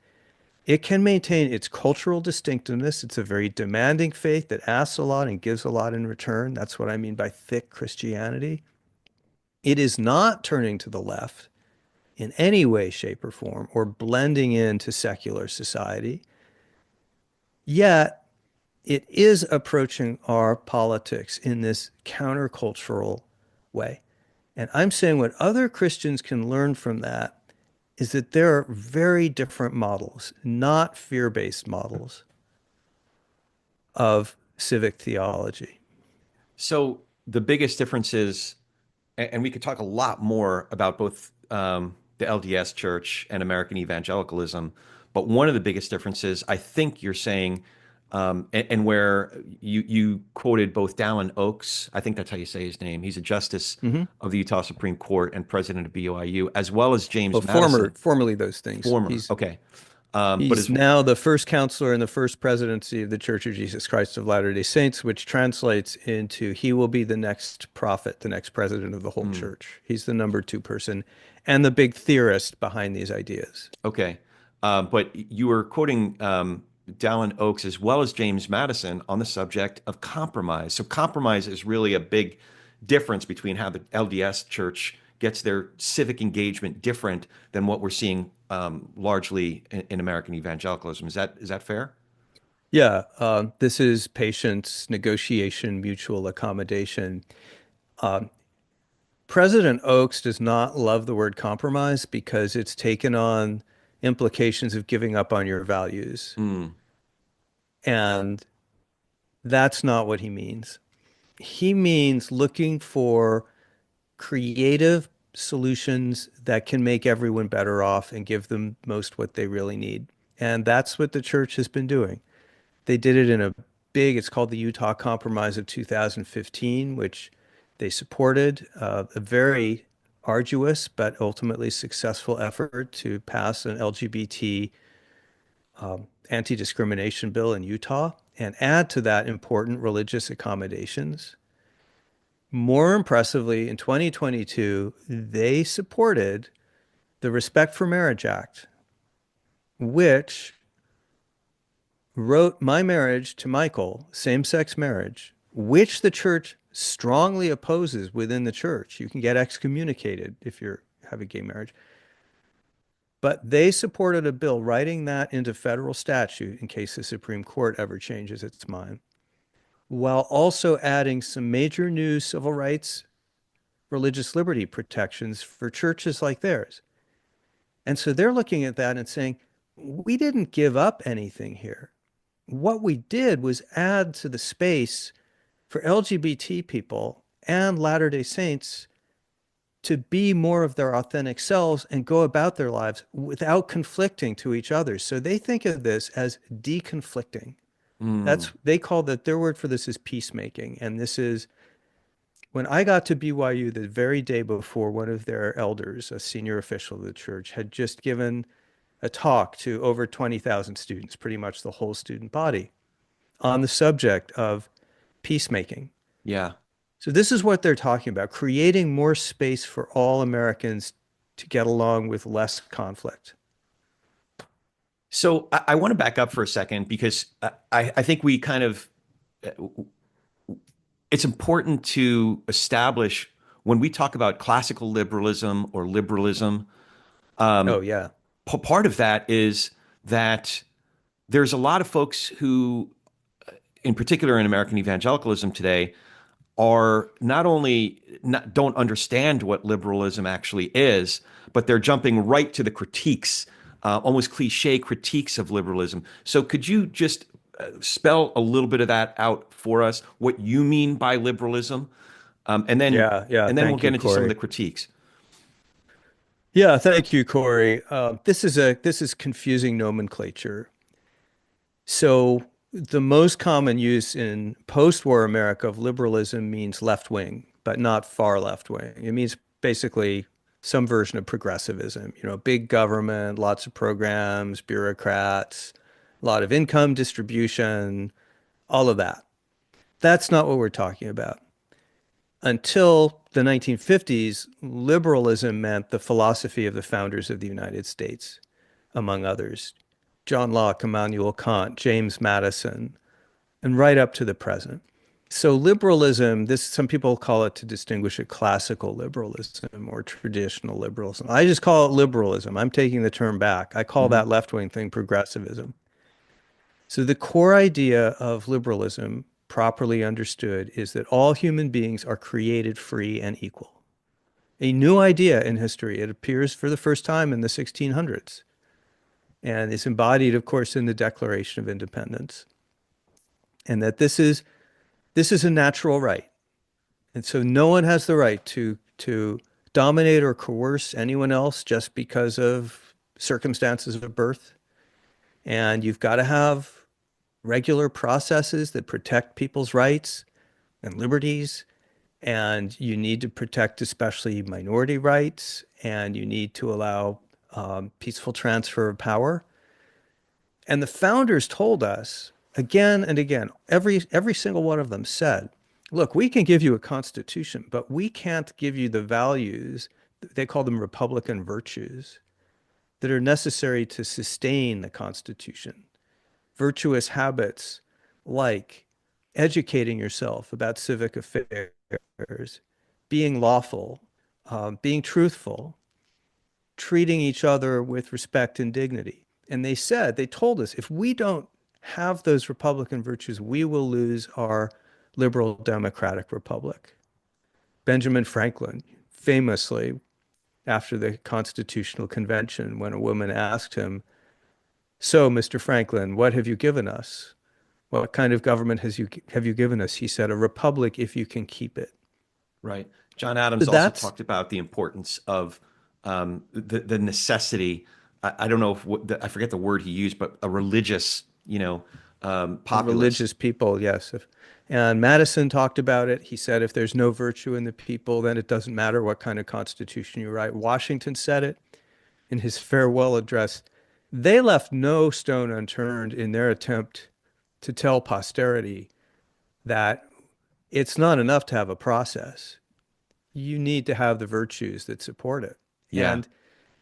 It can maintain its cultural distinctiveness. It's a very demanding faith that asks a lot and gives a lot in return. That's what I mean by thick Christianity. It is not turning to the left in any way, shape, or form, or blending into secular society. Yet, it is approaching our politics in this countercultural way. And I'm saying what other Christians can learn from that is that there are very different models, not fear-based models of civic theology. So the biggest difference is, and we could talk a lot more about both the LDS Church and American evangelicalism, but one of the biggest differences, I think you're saying, and where you quoted both Dallin Oaks, I think that's how you say his name. He's a justice of the Utah Supreme Court and president of BYU, as well as James Well, Madison. formerly those things. Former, okay. But He's as now the first counselor in the first presidency of the Church of Jesus Christ of Latter-day Saints, which translates into he will be the next prophet, the next president of the whole mm, church. He's the number two person and the big theorist behind these ideas. okay, but you were quoting Dallin Oaks as well as James Madison on the subject of compromise. So compromise is really a big difference between how the LDS Church gets their civic engagement different than what we're seeing largely in American evangelicalism. Is that fair? Yeah, this is patience, negotiation, mutual accommodation. President Oaks does not love the word compromise because it's taken on implications of giving up on your values. Mm, And that's not what he means. He means looking for creative solutions that can make everyone better off and give them most what they really need. And that's what the church has been doing. They did it in a it's called the Utah Compromise of 2015, which they supported a very arduous but ultimately successful effort to pass an LGBT anti-discrimination bill in Utah and add to that important religious accommodations. More impressively, in 2022, they supported the Respect for Marriage Act, which wrote my marriage to Michael, same-sex marriage, which the church strongly opposes within the church. You can get excommunicated if you have a gay marriage. But they supported a bill writing that into federal statute in case the Supreme Court ever changes its mind, while also adding some major new civil rights, religious liberty protections for churches like theirs. And so they're looking at that and saying, we didn't give up anything here. What we did was add to the space for LGBT people and Latter-day Saints to be more of their authentic selves and go about their lives without conflicting to each other. So they think of this as deconflicting. mm, They call that, their word for this is peacemaking. And this is when I got to BYU the very day before, one of their elders, a senior official of the church, had just given a talk to over 20,000 students, pretty much the whole student body, on the subject of peacemaking. yeah. So this is what they're talking about, creating more space for all Americans to get along with less conflict. So I want to back up for a second because I think we kind of it's important to establish when we talk about classical liberalism or liberalism. Oh, yeah. Part of that is that there's a lot of folks who, in particular in American evangelicalism today, are not only don't understand what liberalism actually is, but they're jumping right to the critiques, almost cliche critiques of liberalism. So could you just spell a little bit of that out for us, what you mean by liberalism, and then Yeah, yeah. we'll Thank get you, into some of Corey. the critiques. Yeah, thank you, Corey. This is confusing nomenclature. So the most common use in post-war America of liberalism means left wing, but not far left wing. It means basically some version of progressivism, big government, lots of programs, bureaucrats, a lot of income distribution, all of that. That's not what we're talking about. Until the 1950s, liberalism meant the philosophy of the founders of the United States, among others. John Locke, Immanuel Kant, James Madison, and right up to the present. So liberalism, some people call it, to distinguish it, classical liberalism or traditional liberalism. I just call it liberalism. I'm taking the term back. I call Hmm. that left-wing thing progressivism. So the core idea of liberalism, properly understood, is that all human beings are created free and equal. A new idea in history. It appears for the first time in the 1600s and is embodied, of course, in the Declaration of Independence. And that this is a natural right. And so no one has the right to dominate or coerce anyone else just because of circumstances of birth. And you've got to have regular processes that protect people's rights and liberties. And you need to protect especially minority rights. And you need to allow peaceful transfer of power. And the founders told us again and again, every single one of them said, look, we can give you a constitution, but we can't give you the values, they call them Republican virtues, that are necessary to sustain the Constitution. Virtuous habits like educating yourself about civic affairs, being lawful, being truthful, treating each other with respect and dignity. And they told us, if we don't have those Republican virtues, we will lose our liberal democratic republic. Benjamin Franklin, famously, after the Constitutional Convention, when a woman asked him, "So, Mr. Franklin, what have you given us? What kind of government have you given us?" He said, "A republic if you can keep it." Right. John Adams So also that's talked about the importance of the necessity. I don't know if I forget the word he used, but a religious, a populace. religious people, yes. And Madison talked about it. He said, if there's no virtue in the people, then it doesn't matter what kind of constitution you write. Washington said it in his farewell address. They left no stone unturned in their attempt to tell posterity that it's not enough to have a process. You need to have the virtues that support it. Yeah. And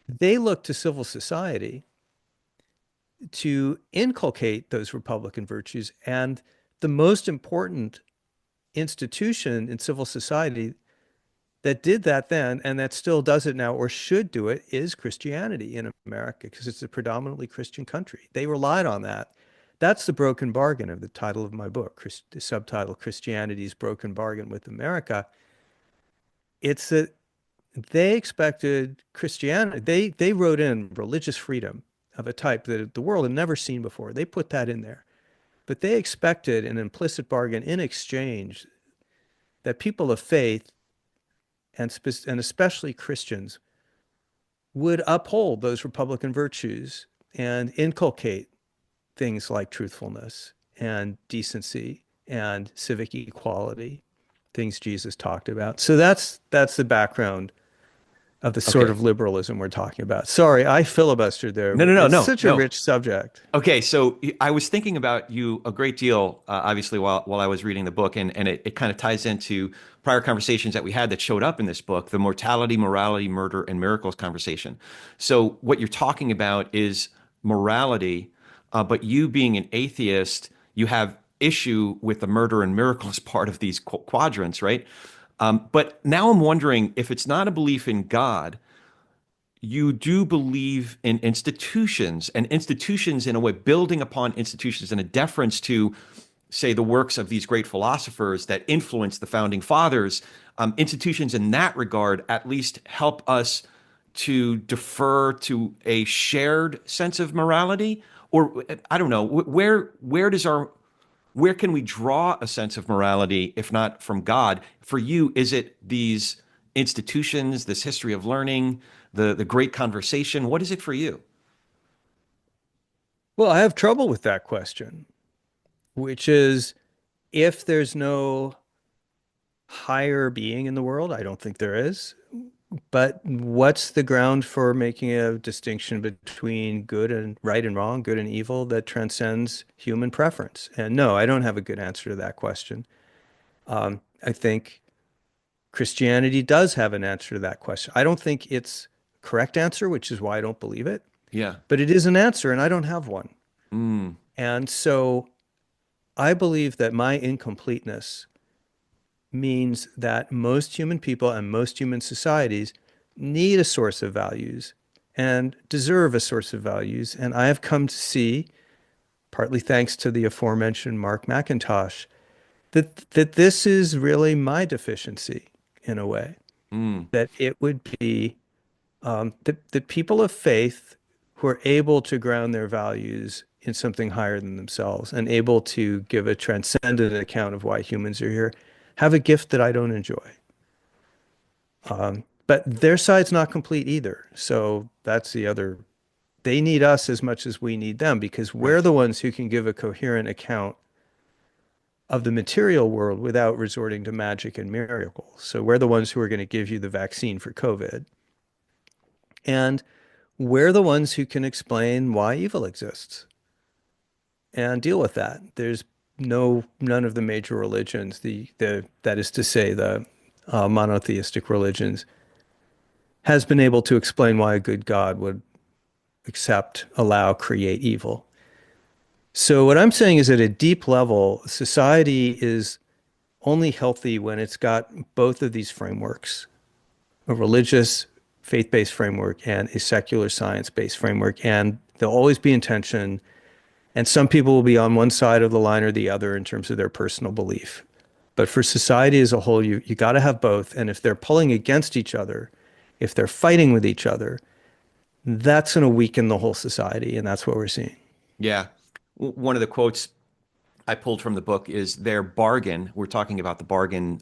they look to civil society to inculcate those Republican virtues. And the most important institution in civil society that did that then and that still does it now or should do it is Christianity in America, because it's a predominantly Christian country. They relied on that. That's the broken bargain of the title of my book, the subtitle, Christianity's Broken Bargain with America. It's that they expected Christianity, they wrote in religious freedom of a type that the world had never seen before. They put that in there. But they expected an implicit bargain in exchange that people of faith, and especially Christians, would uphold those Republican virtues and inculcate things like truthfulness and decency and civic equality, things Jesus talked about. So that's the background of the sort Okay. of liberalism we're talking about. Sorry, I filibustered there, No, no, but no, it's no, such a no. rich subject. Okay, so I was thinking about you a great deal, obviously, while I was reading the book, and it kind of ties into prior conversations that we had that showed up in this book, the mortality, morality, murder, and miracles conversation. So what you're talking about is morality, but you being an atheist, you have issue with the murder and miracles part of these quadrants, right? But now I'm wondering if it's not a belief in God, you do believe in institutions, and institutions in a way, building upon institutions and a deference to, say, the works of these great philosophers that influenced the founding fathers. Institutions in that regard at least help us to defer to a shared sense of morality, or I don't know, where can we draw a sense of morality if not from God? For you, is it these institutions, this history of learning, the great conversation? What is it for you? Well, I have trouble with that question, which is, if there's no higher being in the world, I don't think there is. But what's the ground for making a distinction between good and right and wrong, good and evil, that transcends human preference? And no, I don't have a good answer to that question. I think Christianity does have an answer to that question. I don't think it's a correct answer, which is why I don't believe it, Yeah. but it is an answer, and I don't have one. Mm. And so I believe that my incompleteness means that most human people and most human societies need a source of values and deserve a source of values. And I have come to see, partly thanks to the aforementioned Mark McIntosh, that this is really my deficiency in a way, Mm. that it would be the people of faith who are able to ground their values in something higher than themselves and able to give a transcendent account of why humans are here have a gift that I don't enjoy. But their side's not complete either. So that's the other. They need us as much as we need them, because we're Right. the ones who can give a coherent account of the material world without resorting to magic and miracles. So we're the ones who are going to give you the vaccine for COVID. And we're the ones who can explain why evil exists. and deal with that. There's none of the major religions, that is to say the monotheistic religions, has been able to explain why a good God would accept, allow, create evil. So what I'm saying is at a deep level, society is only healthy when it's got both of these frameworks, a religious, faith-based framework and a secular science-based framework. And there'll always be in tension. And some people will be on one side of the line or the other in terms of their personal belief. But for society as a whole, you got to have both. And if they're pulling against each other, if they're fighting with each other, that's going to weaken the whole society. And that's what we're seeing. Yeah. One of the quotes I pulled from the book is their bargain. We're talking about the bargain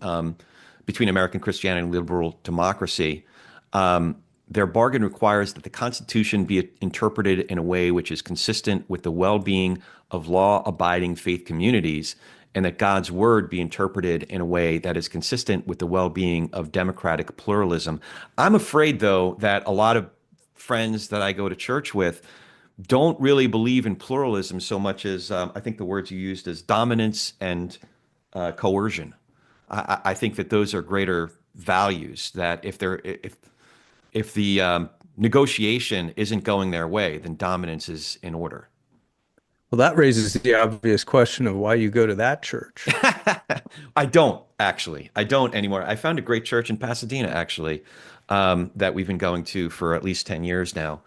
between American Christianity and liberal democracy. Their bargain requires that the Constitution be interpreted in a way which is consistent with the well-being of law-abiding faith communities, and that God's word be interpreted in a way that is consistent with the well-being of democratic pluralism. I'm afraid, though, that a lot of friends that I go to church with don't really believe in pluralism so much as I think the words you used as dominance and coercion. I think that those are greater values. That if the negotiation isn't going their way, then dominance is in order. Well, that raises the obvious question of why you go to that church. I don't actually. I don't anymore. I found a great church in Pasadena actually that we've been going to for at least 10 years now.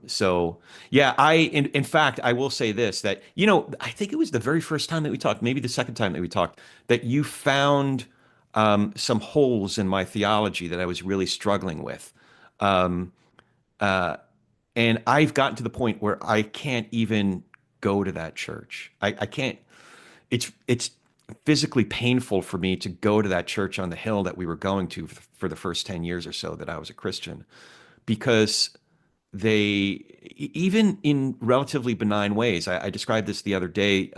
So yeah, in fact, I will say this, that, I think it was the very first time that we talked, maybe the second time that we talked, that you found some holes in my theology that I was really struggling with. Um, and I've gotten to the point where I can't even go to that church. I can't, it's physically painful for me to go to that church on the hill that we were going to for the first 10 years or so that I was a Christian, because they, even in relatively benign ways, I described this the other day,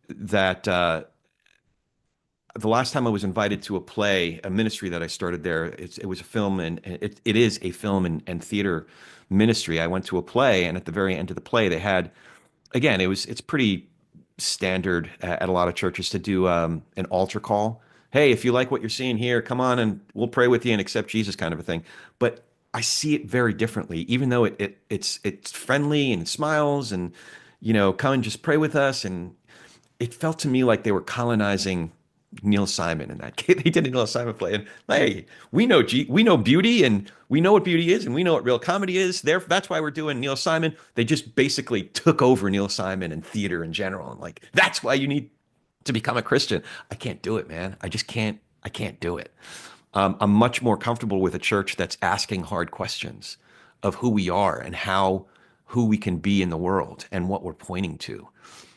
that the last time I was invited to a play, a ministry that I started there, it was a film, and it is a film and theater ministry. I went to a play, and at the very end of the play, they had, again, it's pretty standard at a lot of churches to do an altar call. Hey, if you like what you're seeing here, come on and we'll pray with you and accept Jesus, kind of a thing. But I see it very differently, even though it's friendly and it smiles and, come and just pray with us. And it felt to me like they were colonizing Neil Simon in that case. They did a Neil Simon play, and hey, we know beauty, and we know what beauty is, and we know what real comedy is. That's why we're doing Neil Simon. They just basically took over Neil Simon and theater in general, and like that's why you need to become a Christian. I can't do it, man. I just can't. I can't do it. I'm much more comfortable with a church that's asking hard questions of who we are and who we can be in the world and what we're pointing to,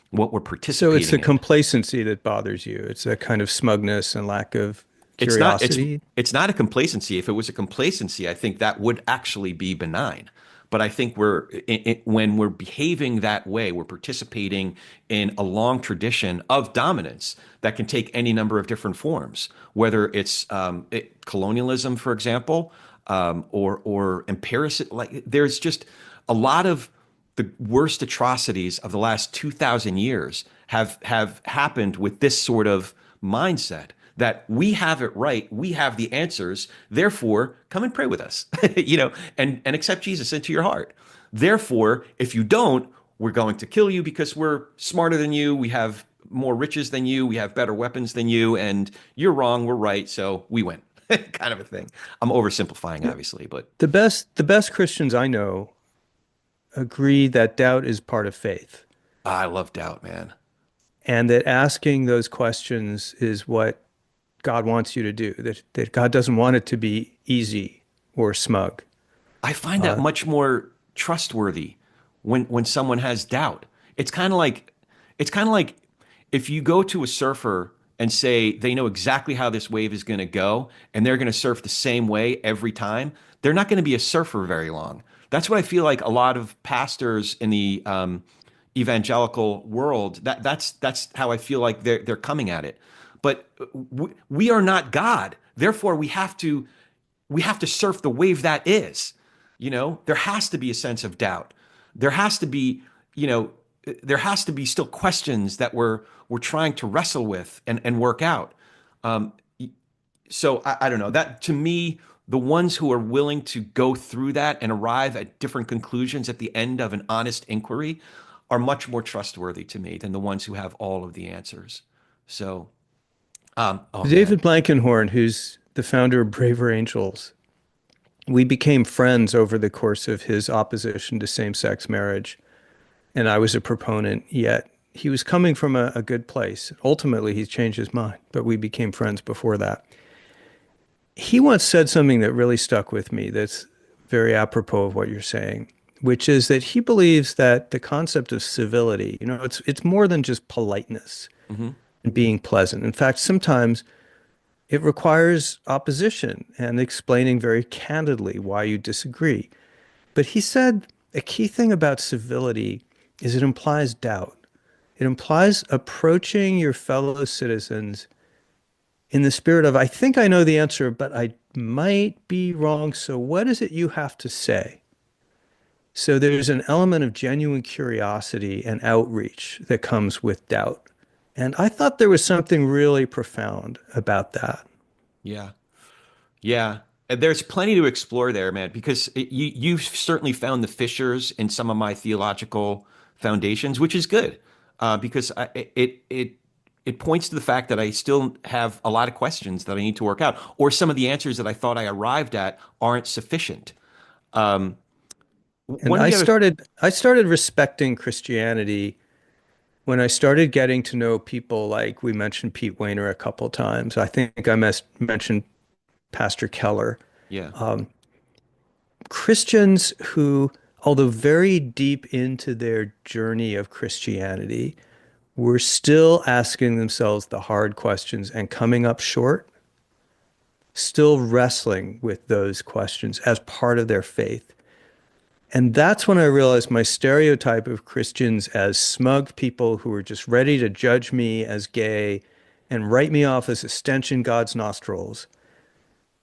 what we're So participating it's the in. complacency that bothers you. It's that kind of smugness and lack of It's not it's curiosity. it's not a complacency. If it was a complacency, I think that would actually be benign. But I think when we're behaving that way, we're participating in a long tradition of dominance that can take any number of different forms, whether it's colonialism, for example, or empiricism. Like there's just a lot of the worst atrocities of the last 2,000 years have happened with this sort of mindset that we have it right, we have the answers, therefore come and pray with us, and accept Jesus into your heart. Therefore, if you don't, we're going to kill you because we're smarter than you, we have more riches than you, we have better weapons than you, and you're wrong, we're right, so we win. Kind of a thing. I'm oversimplifying, obviously, but The best Christians I know agree that doubt is part of faith, I love doubt, man. and that asking those questions is what God wants you to do. That God doesn't want it to be easy or smug. I find that much more trustworthy when someone has doubt. It's kind of like if you go to a surfer and say they know exactly how this wave is going to go and they're going to surf the same way every time, they're not going to be a surfer very long. That's what I feel like a lot of pastors in the evangelical world, that's how I feel like they're coming at it. But we are not God. Therefore, we have to surf the wave that is. There has to be a sense of doubt. There has to be, you know, there has to be still questions that we're trying to wrestle with and work out. Um, so I don't know, that to me, the ones who are willing to go through that and arrive at different conclusions at the end of an honest inquiry are much more trustworthy to me than the ones who have all of the answers. So, oh man, David Blankenhorn, who's the founder of Braver Angels, we became friends over the course of his opposition to same-sex marriage. And I was a proponent, yet he was coming from a good place. Ultimately, he's changed his mind, but we became friends before that. He once said something that really stuck with me that's very apropos of what you're saying, which is that he believes that the concept of civility, it's more than just politeness hmm and being pleasant. In fact, sometimes it requires opposition and explaining very candidly why you disagree. But he said a key thing about civility is it implies doubt. It implies approaching your fellow citizens in the spirit of, I think I know the answer, but I might be wrong. So what is it you have to say? So there's an element of genuine curiosity and outreach that comes with doubt. And I thought there was something really profound about that. yeah, yeah. And there's plenty to explore there, man, because you've certainly found the fissures in some of my theological foundations, which is good, because it points to the fact that I still have a lot of questions that I need to work out, or some of the answers that I thought I arrived at aren't sufficient. Um, And one of I the other, started I started respecting Christianity when I started getting to know people like we mentioned Pete Wehner a couple times. I think I mentioned Pastor Keller. yeah, Christians who, although very deep into their journey of Christianity, were still asking themselves the hard questions and coming up short, still wrestling with those questions as part of their faith. And that's when I realized my stereotype of Christians as smug people who were just ready to judge me as gay and write me off as a stench in God's nostrils,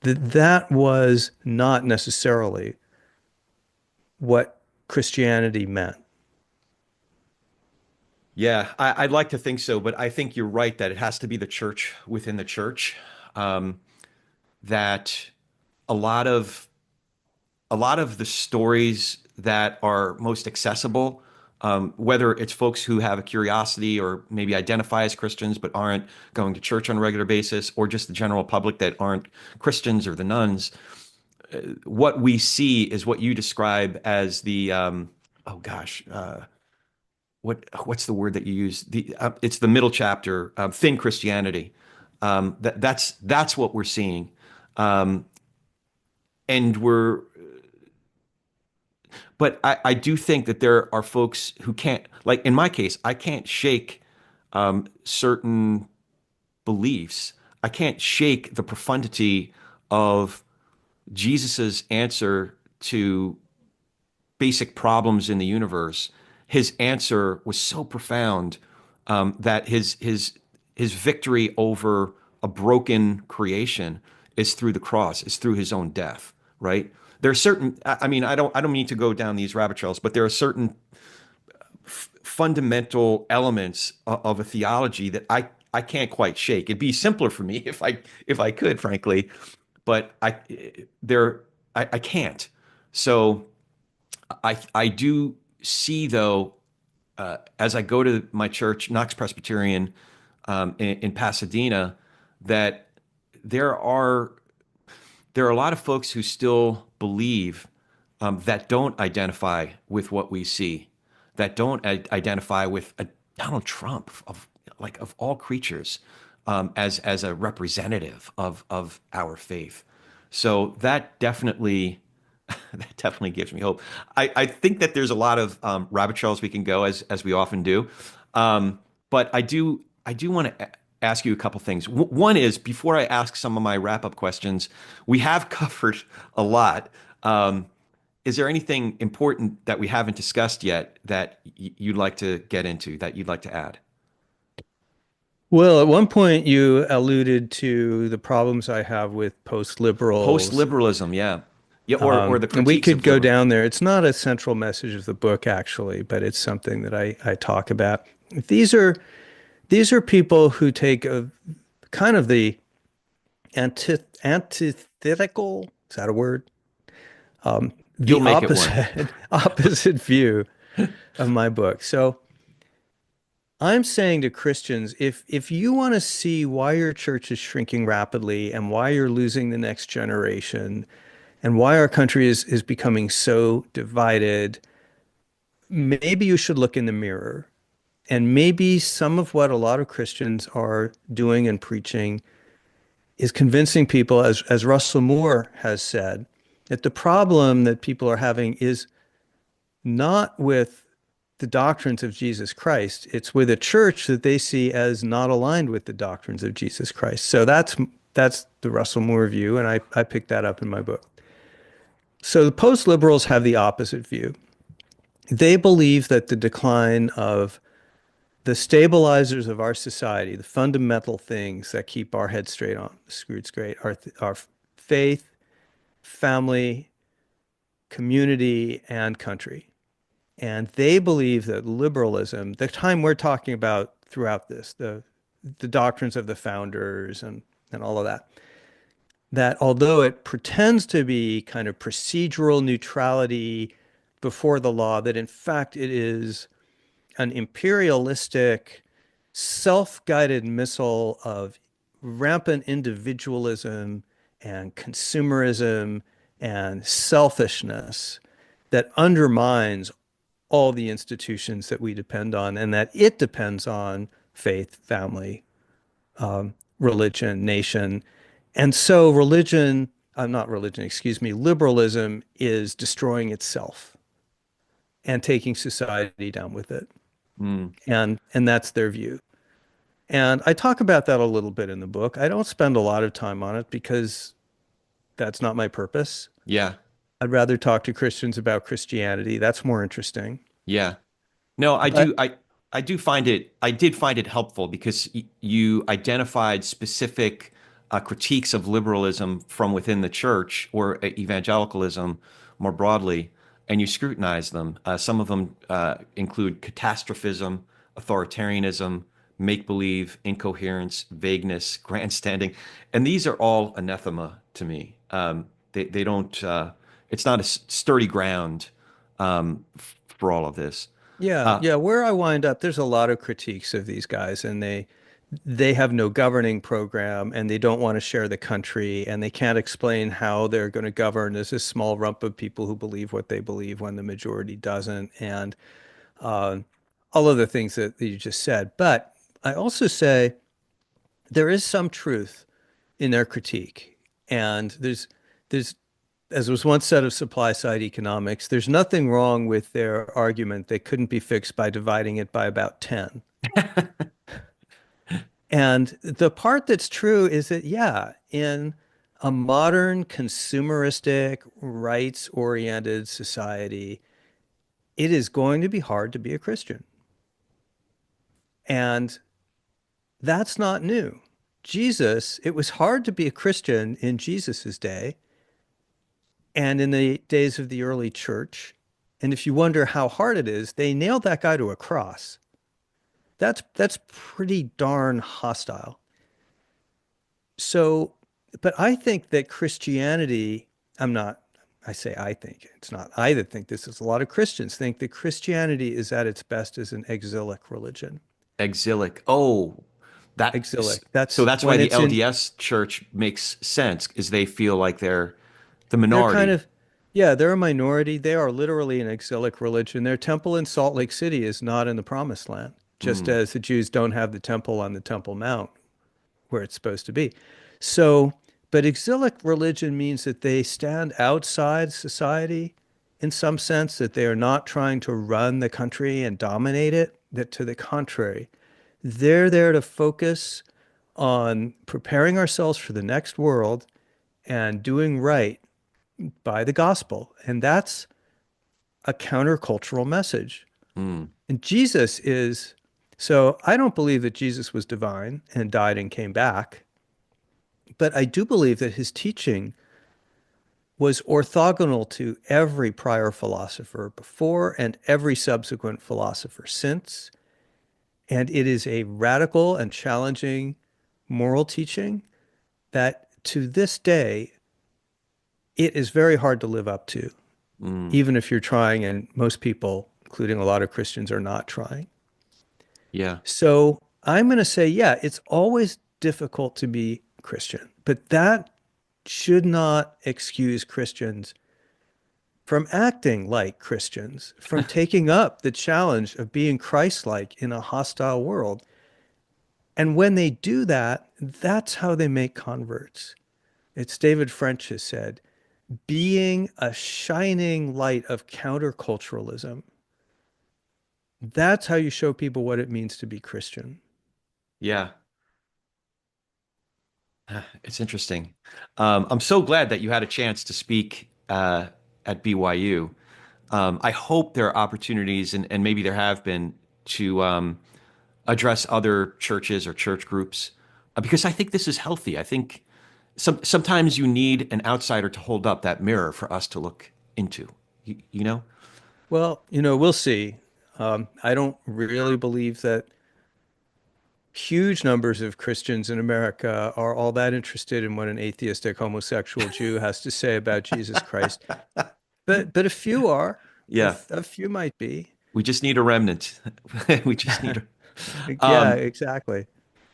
that was not necessarily what Christianity meant. yeah, I'd like to think so, but I think you're right that it has to be the church within the church. Um, that a lot of a lot of the stories that are most accessible, whether it's folks who have a curiosity or maybe identify as Christians but aren't going to church on a regular basis, or just the general public that aren't Christians or the nuns, what we see is what you describe as the oh gosh, what's the word that you use? It's the middle chapter, thin Christianity. That's what we're seeing, um, and we're but I do think that there are folks who can't, like in my case, I can't shake certain beliefs. I can't shake the profundity of Jesus's answer to basic problems in the universe. His answer was so profound that his victory over a broken creation is through the cross, is through his own death, right? There are certain, I mean, I don't mean to go down these rabbit trails, but there are certain fundamental elements of a theology that I can't quite shake. It'd be simpler for me if I could, frankly, but there I can't. So I do see though, as I go to my church, Knox Presbyterian, in Pasadena, that there are there are a lot of folks who still believe that don't identify with what we see, that don't identify with a Donald Trump of all creatures, as a representative of our faith. So that definitely that definitely gives me hope. I think that there's a lot of rabbit trails we can go as we often do, but I do want to ask you a couple things. One is, before I ask some of my wrap up questions, we have covered a lot. Is there anything important that we haven't discussed yet that you'd like to get into, that you'd like to add? Well, at one point you alluded to the problems I have with post-liberals. Post-liberalism, yeah. Yeah, or the And we critiques could of go liberal. down there. It's not a central message of the book, actually, but it's something that I talk about. These are these are people who take a kind of the antithetical, is that a word? You'll The make it one. opposite view of my book. So I'm saying to Christians, if you want to see why your church is shrinking rapidly and why you're losing the next generation and why our country is becoming so divided, maybe you should look in the mirror. And maybe some of what a lot of Christians are doing and preaching is convincing people, as Russell Moore has said, that the problem that people are having is not with the doctrines of Jesus Christ. It's with a church that they see as not aligned with the doctrines of Jesus Christ. So that's the Russell Moore view, and I picked that up in my book. So the post-liberals have the opposite view. They believe that the decline of the stabilizers of our society, the fundamental things that keep our head straight on, screwed straight, our faith, family, community, and country. And they believe that liberalism, the time we're talking about throughout this, the doctrines of the founders and all of that, that although it pretends to be kind of procedural neutrality before the law, that in fact it is an imperialistic, self-guided missile of rampant individualism and consumerism and selfishness that undermines all the institutions that we depend on and that it depends on faith, family, religion, nation. And so not religion, excuse me, liberalism is destroying itself and taking society down with it. Mm, And that's their view. And I talk about that a little bit in the book. I don't spend a lot of time on it because that's not my purpose. yeah, I'd rather talk to Christians about Christianity. That's more interesting. yeah. No, I But do. I do find it. I did find it helpful because you identified specific critiques of liberalism from within the church or evangelicalism more broadly, and you scrutinized them. Some of them include catastrophism, authoritarianism, make believe, incoherence, vagueness, grandstanding, and these are all anathema to me. They don't. It's not a sturdy ground for all of this. yeah, Uh, yeah, where I wind up, there's a lot of critiques of these guys, and they have no governing program, and they don't want to share the country, and they can't explain how they're going to govern as a small rump of people who believe what they believe when the majority doesn't, and uh, all of the things that you just said. But I also say there is some truth in their critique, and there's as was once said of supply side economics, there's nothing wrong with their argument that couldn't be fixed by dividing it by about 10. And the part that's true is that, yeah, in a modern consumeristic, rights-oriented society, it is going to be hard to be a Christian. And that's not new. It was hard to be a Christian in Jesus's day and in the days of the early church. And if you wonder how hard it is, they nailed that guy to a cross. That's pretty darn hostile. So, but I think that Christianity, I'm not, I say I think, it's not I that think this is, a lot of Christians think that Christianity is at its best as an exilic religion. Exilic. Oh, Exilic. so That's that's why when the it's in, LDS Church makes sense, is they feel like they're the they're kind minority. of, yeah, they're a minority. They are literally an exilic religion. Their temple in Salt Lake City is not in the Promised Land, just Mm, as the Jews don't have the temple on the Temple Mount where it's supposed to be. So, but exilic religion means that they stand outside society in some sense, that they are not trying to run the country and dominate it, that to the contrary, they're there to focus on preparing ourselves for the next world and doing right by the gospel. And that's a countercultural message. mm. And Jesus is, so I don't believe that Jesus was divine and died and came back. But I do believe that his teaching was orthogonal to every prior philosopher before and every subsequent philosopher since. And it is a radical and challenging moral teaching that to this day, it is very hard to live up to, Mm, even if you're trying, and most people, including a lot of Christians, are not trying. yeah. So I'm going to say, yeah, it's always difficult to be Christian, but that should not excuse Christians from acting like Christians, from taking up the challenge of being Christ-like in a hostile world. And when they do that, that's how they make converts. It's David French has said, being a shining light of counterculturalism. That's how you show people what it means to be Christian. Yeah. It's interesting. I'm so glad that you had a chance to speak at BYU. I hope there are opportunities, and maybe there have been, to address other churches or church groups, because I think this is healthy. I think sometimes you need an outsider to hold up that mirror for us to look into. You know? Well, we'll see. I don't really believe that huge numbers of Christians in America are all that interested in what an atheistic homosexual Jew has to say about Jesus Christ. But a few are. A, Yeah. a few might be. We just need a remnant. We just need. Yeah, Um, exactly.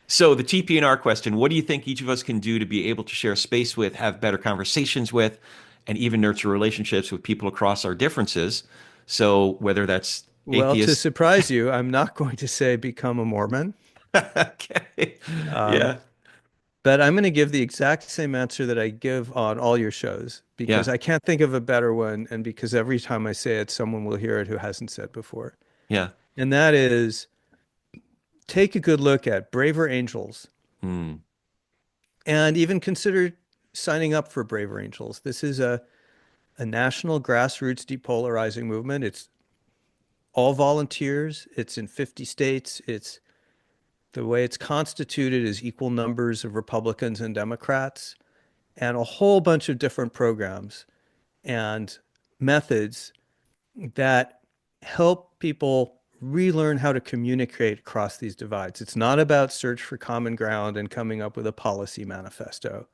so the TP&R question: what do you think each of us can do to be able to share space with, have better conversations with, and even nurture relationships with people across our differences? So whether that's Well, to atheist. surprise you, I'm not going to say become a Mormon. Okay. Um, Yeah. but I'm going to give the exact same answer that I give on all your shows because Yeah. I can't think of a better one, and because every time I say it, someone will hear it who hasn't said before. Yeah. And that is take a good look at Braver Angels Hmm. and even consider signing up for Braver Angels. This is a national grassroots depolarizing movement. It's all volunteers. It's in 50 states. It's the way it's constituted is equal numbers of Republicans and Democrats and a whole bunch of different programs and methods that help people relearn how to communicate across these divides. It's not about search for common ground and coming up with a policy manifesto.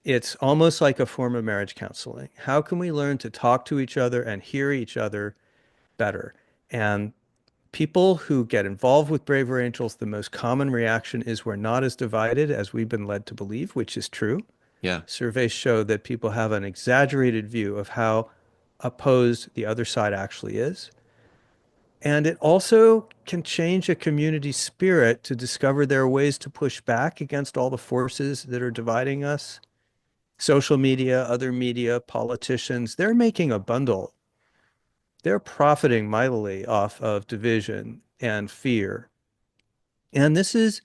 It's almost like a form of marriage counseling. How can we learn to talk to each other and hear each other better? And people who get involved with Braver Angels, the most common reaction is we're not as divided as we've been led to believe, which is true. Yeah. Surveys show that people have an exaggerated view of how opposed the other side actually is. And it also can change a community spirit to discover there are ways to push back against all the forces that are dividing us. Social media, other media, politicians, they're making a bundle. They're profiting mightily off of division and fear. And this is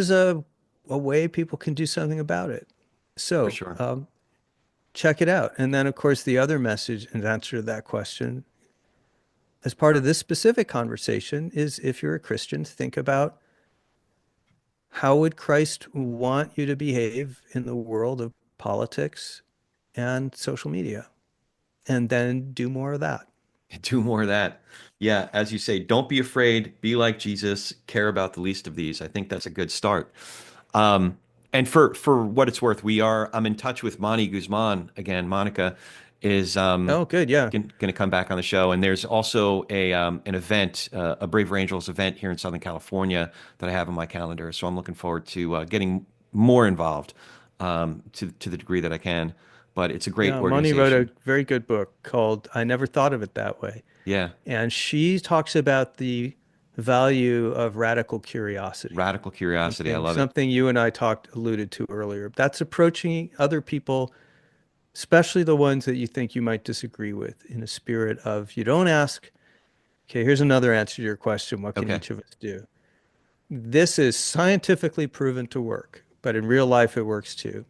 a way people can do something about it. For So sure. check it out. And then, of course, the other message and answer to that question, as part of this specific conversation, is if you're a Christian, think about how would Christ want you to behave in the world of politics and social media, and then do more of that. Do more of that. Yeah, as you say, don't be afraid, be like Jesus, care about the least of these. I think that's a good start. Um, and for what it's worth, I'm in touch with Moni Guzman again. Monica is Oh, good. Yeah. going to come back on the show, and there's also a an event, a Braver Angels event here in Southern California that I have on my calendar. So I'm looking forward to getting more involved to the degree that I can. But it's a great Yeah. Moni wrote a organization. very good book called I Never Thought of It That Way. Yeah, And she talks about the value of radical curiosity. radical curiosity. I Something, love it. something you and I alluded to earlier. That's approaching other people, especially the ones that you think you might disagree with, in a spirit of you don't ask, okay, here's another answer to your question. What can Okay. each of us do? This is scientifically proven to work, but in real life, it works too.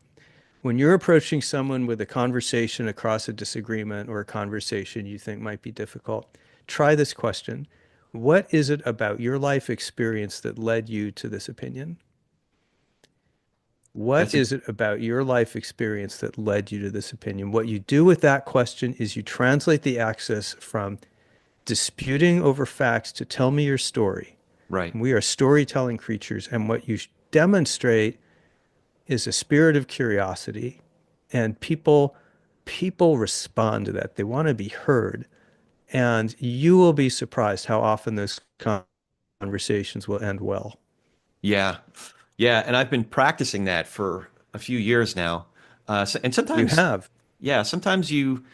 When you're approaching someone with a conversation across a disagreement or a conversation you think might be difficult, try this question. What is it about your life experience that led you to this opinion? What That's a is it about your life experience that led you to this opinion? What you do with that question is you translate the axis from disputing over facts to tell me your story. right. We are storytelling creatures, and what you demonstrate is a spirit of curiosity, and people respond to that. They want to be heard, and you will be surprised how often those conversations will end well. Yeah. Yeah, and I've been practicing that for a few years now. And You sometimes, have. yeah, sometimes you,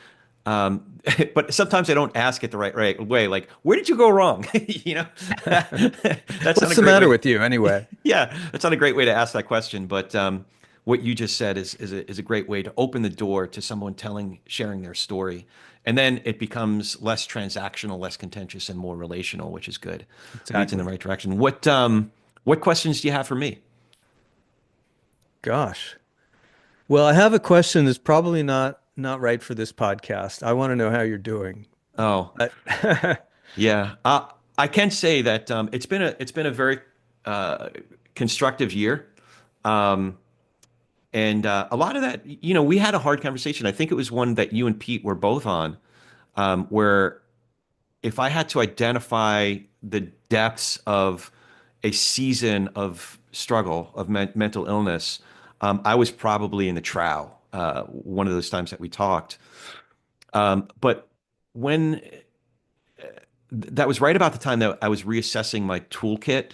but sometimes I don't ask it the right way. Like, where did you go wrong? You know, that's not a What's the great matter way. with you anyway? Yeah, that's not a great way to ask that question. But what you just said is a great way to open the door to someone sharing their story, and then it becomes less transactional, less contentious, and more relational, which is good. Leads in the Exactly. right direction. What questions do you have for me? Gosh. Well, I have a question that's probably not right for this podcast. I want to know how you're doing. Oh, But yeah. I can say that it's been a very uh, constructive year. Um, and a lot of that, we had a hard conversation. I think it was one that you and Pete were both on, where if I had to identify the depths of a season of struggle, of mental illness, I was probably in the trough, one of those times that we talked. But when that was right about the time that I was reassessing my toolkit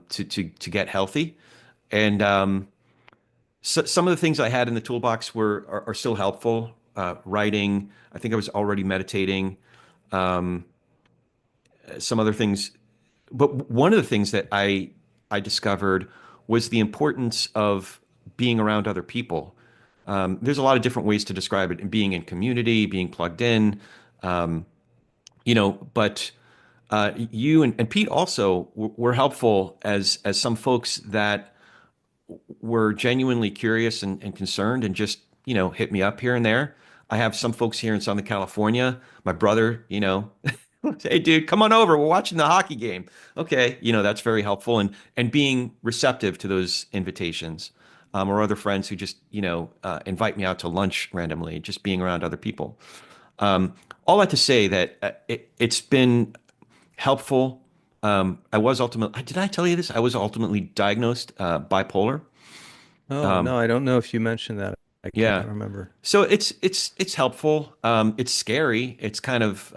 to get healthy, and some of the things I had in the toolbox are still helpful. Writing, I think I was already meditating. Um, some other things, but one of the things that I discovered was the importance of being around other people. There's a lot of different ways to describe it, being in community, being plugged in, um, but you and Pete also were helpful as some folks that were genuinely curious and concerned and just, hit me up here and there. I have some folks here in Southern California. My brother, hey dude, come on over. We're watching the hockey game. Okay, that's very helpful and being receptive to those invitations. Or other friends who just, invite me out to lunch randomly, just being around other people. All that to say that it's been helpful. I was ultimately, did I tell you this? I was ultimately diagnosed bipolar. oh no, I don't know if you mentioned that. I can't Yeah. remember. So it's helpful. It's scary. It's kind of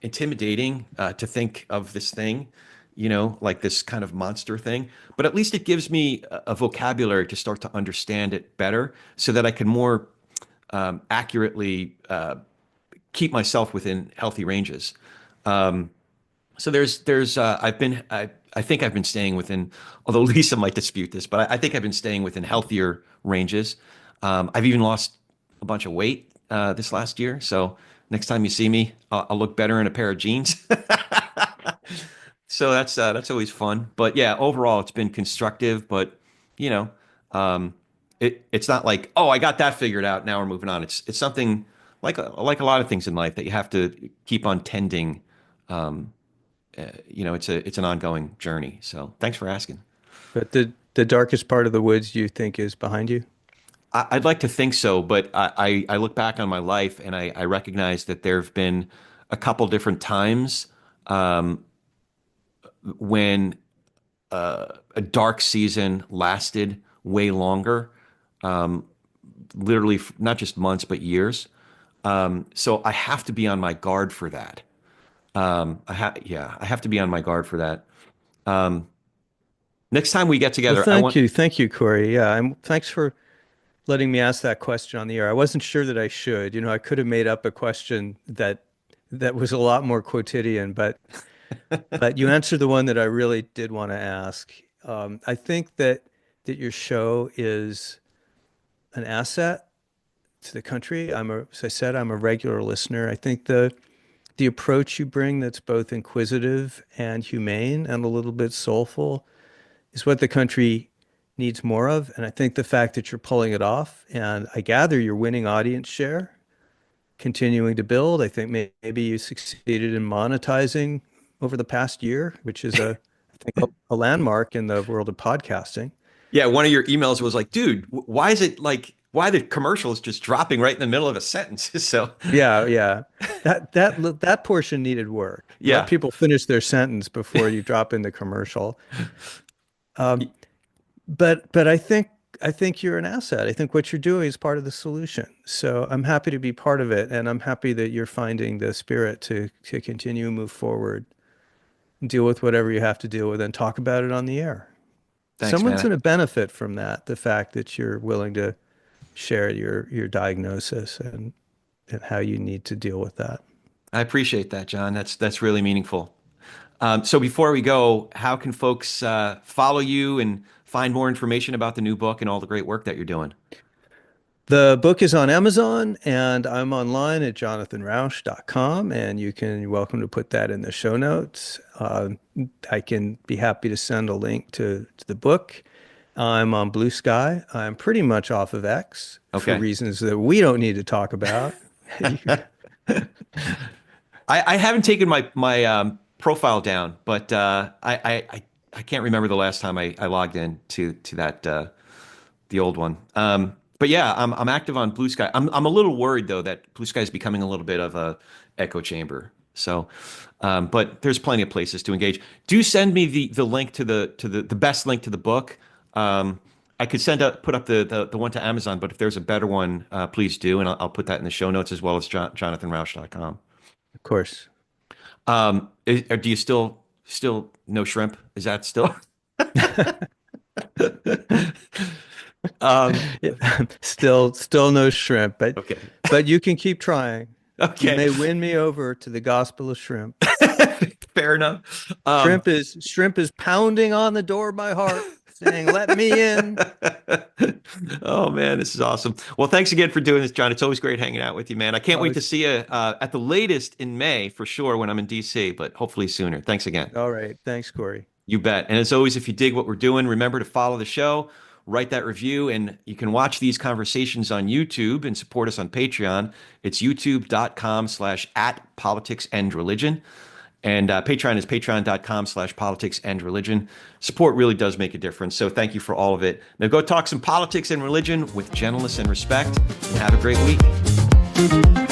intimidating to think of this thing, like this kind of monster thing. But at least it gives me a vocabulary to start to understand it better, so that I can more accurately keep myself within healthy ranges. So I think I've been staying within, although Lisa might dispute this, but I think I've been staying within healthier ranges. I've even lost a bunch of weight this last year. So next time you see me, I'll look better in a pair of jeans. So that's always fun. But yeah, overall it's been constructive. But you know, um, it's not like, oh, I got that figured out. Now we're moving on. It's something like a lot of things in life that you have to keep on tending. Um, it's an ongoing journey. So thanks for asking. But the darkest part of the woods you think is behind you? I'd like to think so, but I look back on my life and I recognize that there have been a couple different times um, when a dark season lasted way longer, um, literally not just months, but years. So I have to be on my guard for that. I have to be on my guard for that. Um, Next time we get Well, together, I want. thank you, Corey. Yeah, thanks for letting me ask that question on the air. I wasn't sure that I should. I could have made up a question that was a lot more quotidian, but you answered the one that I really did want to ask. I think that your show is an asset to the country. As I said, I'm a regular listener. I think the approach you bring that's both inquisitive and humane and a little bit soulful is what the country needs more of. And I think the fact that you're pulling it off, and I gather you're winning audience share, continuing to build. I think maybe you succeeded in monetizing over the past year, which is I think a landmark in the world of podcasting. Yeah, one of your emails was like, dude, why is it like, why the commercial is just dropping right in the middle of a sentence? So, Yeah, yeah. That portion needed work. Let yeah. people finish their sentence before you drop in the commercial. Um, but I think you're an asset. I think what you're doing is part of the solution. So I'm happy to be part of it, and I'm happy that you're finding the spirit to continue and move forward, deal with whatever you have to deal with, and talk about it on the air. Thanks, Someone's man. going to benefit from that, the fact that you're willing to share your diagnosis and how you need to deal with that. I appreciate that, John. That's really meaningful. So before we go, how can folks follow you and find more information about the new book and all the great work that you're doing? The book is on Amazon, and I'm online at jonathanrauch.com, and you're welcome to put that in the show notes. I can be happy to send a link to the book. I'm on Blue Sky. I'm pretty much off of X for Okay. reasons that we don't need to talk about. I haven't taken my profile down, but I can't remember the last time I logged in to that the old one. But yeah, I'm active on Blue Sky. I'm a little worried though that Blue Sky is becoming a little bit of a echo chamber. So, but there's plenty of places to engage. Do send me the link to the best link to the book. I could put up the one to Amazon, but if there's a better one, please do, and I'll put that in the show notes as well as jonathanrauch.com. Of course. Do you still no shrimp? Is that still? Um, Yeah. Still no shrimp, okay. but you can keep trying. You Okay. may win me over to the gospel of shrimp. Fair enough. Shrimp is pounding on the door of my heart, saying, "Let me in." Oh man, this is awesome. Well, thanks again for doing this, John. It's always great hanging out with you, man. I can't Oh, wait to see you at the latest in May for sure when I'm in DC, but hopefully sooner. Thanks again. all right. Thanks, Corey. You bet. And as always, if you dig what we're doing, remember to follow the show, write that review, and you can watch these conversations on YouTube and support us on Patreon. It's youtube.com/at politics and religion. And Patreon is patreon.com/politics and religion. Support really does make a difference. So thank you for all of it. Now go talk some politics and religion with gentleness and respect, and have a great week.